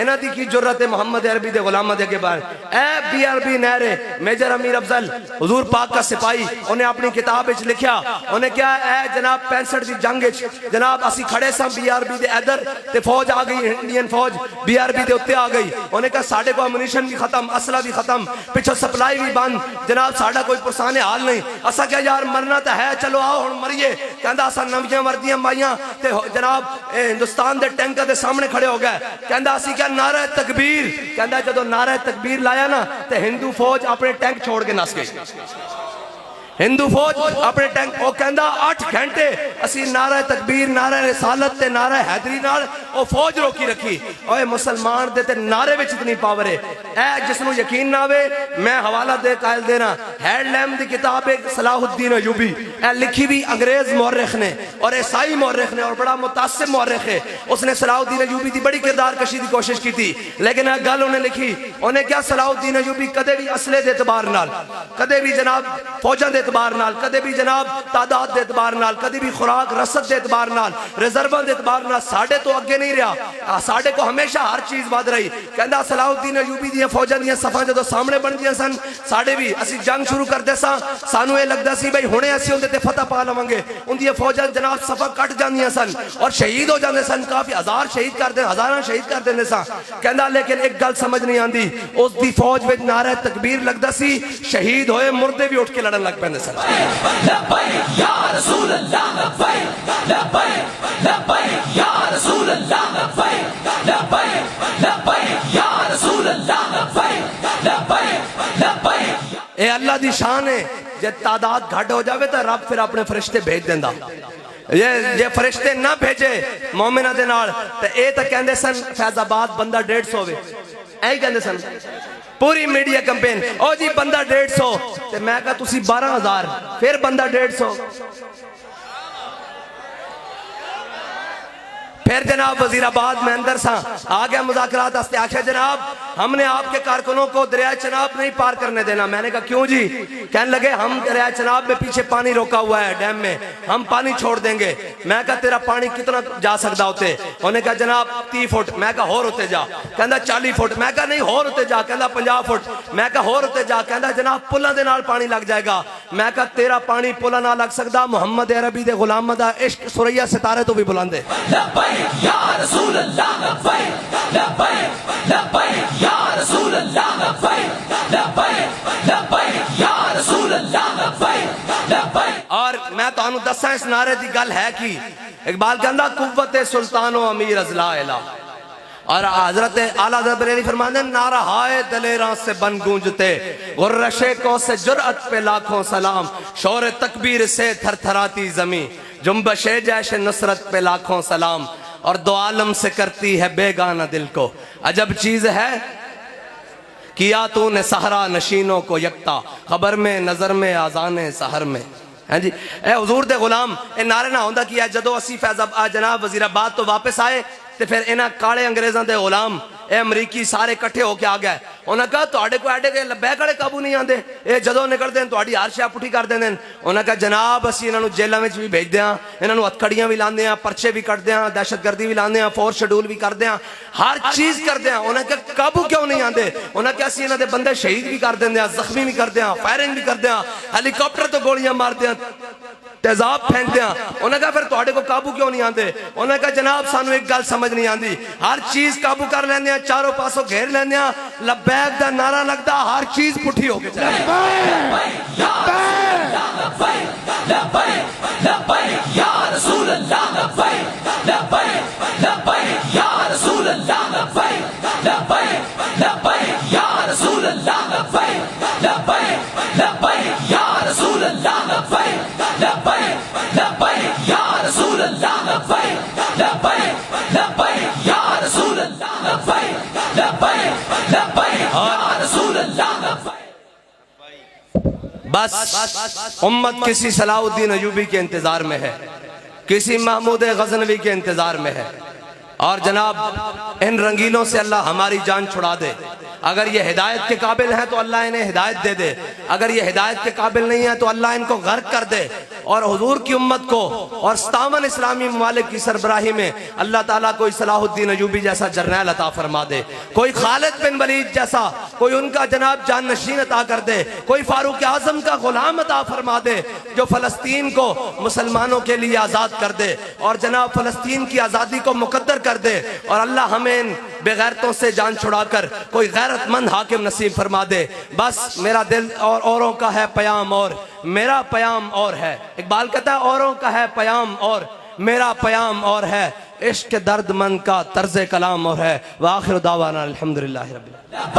इन्हां दी की जुर्रत है मोहम्मद अरबी दे गुलामां दे के बाहर। ए बीआरबी नहरे मेजर अमीर अफजल हुजूर पाक का सिपाही उन्हें अपनी किताब विच लिखिया। उन्हें क्या ए जनाब 65 दी जंग विच जनाब असी खड़े सां बीआरबी दे इधर ते फौज आ गई, इंडियन फौज बीआरबी दे उत्ते आ गई। उन्हें कहा साडे को अम्यूनिशन भी खत्म, असला भी खत्म, पिछो सप्लाई भी बंद, जनाब साडा कोई पुरसाने हाल नहीं। असा क्या यार मरना तो है, चलो आओ हुण मरिए। कहंदा असा नवियां वर्दियां पाईयां ते जनाब हिंदुस्तान दे टैंकर दे सामने खड़े हो गए। कहंदा असी क्या नारा तकबीर। कहंदा जदों नारा तकबीर लाया ना ते हिंदू फौज अपने टैंक छोड़ के नस गई। हिंदू फौज अपने टैंक वो कहंदा 8 घंटे असी नारा तकबीर नारा रिसालत ते नारा हैदरी नाल वो फौज रोकी रखी। ओए मुसलमान दे ते नारे विच इतनी पावर है। ए जिसनु यकीन ना आवे मैं हवाला दे कायल देना हेडलैम्प दी किताब है सलाहुद्दीन अयूबी, ए लिखी भी अंग्रेज मौरख ने और ईसाई मौरख ने और बड़ा मुतासिब मौरख है। उसने सलाहुद्दीन अयूबी दी बड़ी किरदार कशी दी कोशिश की थी, लेकिन एक गल उन्हें लिखी। उन्हें क्या सलाहुद्दीन अयूबी कदे भी असले दे एतबार नाल, कदे भी जनाब फौजां दे एतबार नाल, कदे भी जनाब तादाद दे एतबार नाल, कदे भी खुराक रसद दे एतबार नाल, रिजर्वां दे एतबार नाल साडे तो अगे नहीं रहा। साडे को हमेशा हर चीज वध रही। कहंदा सलाहुद्दीन अयूबी दी फौजां दी सफा जदों सामने बनदियां सन साडे भी असी जंग शुरू करदे सां, सानू ये लगदा सी भाई हुणे असी उहदे ते फतह पा लवांगे। उहदी फौजां जनाब सफा कट जांदियां सन और शहीद हो जांदे सन, काफी हजार शहीद कर दे, हजारां शहीद कर देंदे सन। कहंदा लेकिन एक गल समझ नहीं आंदी, उसदी फौज विच नारा तकबीर लगदा सी, शहीद होए मुर्दे भी उठ के लड़न लग पैंदे सन। लब्बैक या रसूल अल्लाह लब्बैक लब्बैक लब्बैक या रसूल अल्लाह लब्बैक लब्बैक लब्बैक या रसूल अल्लाह लब्बैक लब्बैक लब्बैक। ए अल्लाह दी शान है, जे तादाद घट हो जावे तो रब फिर अपने फरिश्ते भेज देंदा। ये फरिश्ते ना भेजे मोमिना दे नाल ते ए तां कहंदे सन फैजाबाद बंदा 150 होवे, ऐ कहंदे सन पूरी मीडिया कैंपेन। ओ जी बंदा 150 ते मैं कहा तुसी 12,000 फिर बंदा 150। फिर जनाब वजीराबाद में अंदर सा आ गया मुज़ाकरात वास्ते, आखिर जनाब हमने आपके कारकुनों को दरिया चनाब नहीं पार करने देना। मैंने कहा क्यों जी? कहने लगे हम दरिया चनाब में पीछे पानी रोका हुआ है डैम में, हम पानी छोड़ देंगे। मैं कहा तेरा पानी कितना जा सकता होते? उन्होंने कहा जनाब 30 फुट। मैं कहा होर होते जा। कहना 40 फुट। मैं कहा नहीं होर होते जा। कहना 50 फुट। मैं कहा होर होते जा। कहना जनाब पुलों के नाल पानी लग जाएगा। मैं कहा तेरा पानी पुलों ना लग सकता, मुहम्मद अरबी दे गुलामां दा इश्क सुरैया सितारे तो भी बुलंद है। या रसूल अल्लाह लब्बैक लब्बैक लब्बैक या रसूल अल्लाह लब्बैक लब्बैक लब्बैक या रसूल अल्लाह लब्बैक लब्बैक। और मैं तुहानू दस्सां इस नारे दी गल है कि इकबाल कहंदा कुव्वत सुल्तानो अमीर अज़ला इला, और हजरत आला बरेली फरमाते नारा हाय दलेरा से बन गूंजते, गुर्रशे को से जुर्अत पे लाखों सलाम, शोर तकबीर से थरथराती जमी, जुम्बशे जैशे नुसरत पे लाखों सलाम, और दो आलम से करती है बेगाना दिल को। अजब चीज है किया तूने सहरा नशीनों को यकता, खबर में नजर में आजाने सहर में। हैं जी। ए हुजूर दे गुलाम ए नारे ना होंदा कि जदों असी फैज़ाबाद जनाब वजीराबाद तो वापस आए तो फिर इन्हां काले अंग्रेज़ों दे गुलाम ए अमरीकी सारे इकट्ठे होके आ गए। उन्हें कहा तुहाडे को एडे के लबैक वाले काबू नहीं आते, ये जदों निकलते हैं तुहाडी हर शय पुठी कर देंगे। उन्हें कहा जनाब असी इन्हों जेलों में भी भेजते हैं, इन्हों हथकड़ियां भी लाते हैं, पर्चे भी कटते हैं, दहशतगर्दी भी लाते हैं, फोर्स शेड्यूल भी करते हैं, हर चीज़ करते हैं। उन्हें कहा काबू क्यों नहीं आते? उन्हें कहा असी इन्हों के बंदे शहीद भी कर देंगे, जख्मी भी करते हैं, फायरिंग भी करते हैं, हैलीकॉप्टर तो गोलियां मारते हैं, तेजाब फेंकते हैं। उन्हें कहा फिर तुहाडे को काबू क्यों नहीं आते? उन्हें कहा जनाब सानू एक गल समझ नहीं आती, हर चीज काबू कर लेंगे हैं, चारों पासों घेर लेंगे हैं, लब्बैक दा नारा लगता, हर चीज पुठी होके चले। बस उम्मत किसी सलाहुद्दीन अयूबी के इंतजार में है, किसी महमूद गजनवी के इंतजार में है। और जनाब इन रंगीलों से अल्लाह हमारी जान छुड़ा दे। अगर ये हिदायत के काबिल हैं तो अल्लाह इन्हें हिदायत दे दे, अगर ये हिदायत के काबिल नहीं है तो अल्लाह इनको गर्क कर दे। और हुजूर की उम्मत को और 57 इस्लामी ममालिक की सरबराही में अल्लाह ताला कोई सलाहुद्दीन अयूबी जैसा जर्नैल अता फरमा दे, कोई खालिद बिन वलीद जैसा कोई उनका जनाब जान नशीन अता कर दे, कोई फारूक आजम का गुलाम अता फरमा दे जो फलस्तीन को मुसलमानों के लिए आज़ाद कर दे और जनाब फलस्तीन की आज़ादी को मुकद्दर कर दे। और अल्लाह हमें इन बेगैरतों से जान छुड़ाकर कोई गैरतमंद हाकिम नसीब फरमा दे। बस मेरा दिल और औरों का है पयाम और मेरा पयाम और है। इकबाल कहता है औरों का है पयाम और मेरा पयाम और है, इश्क दर्दमंद का तर्ज कलाम और है। वाखिर दावाना अल्हम्दुलिल्लाहि रब्बिल आलमीन।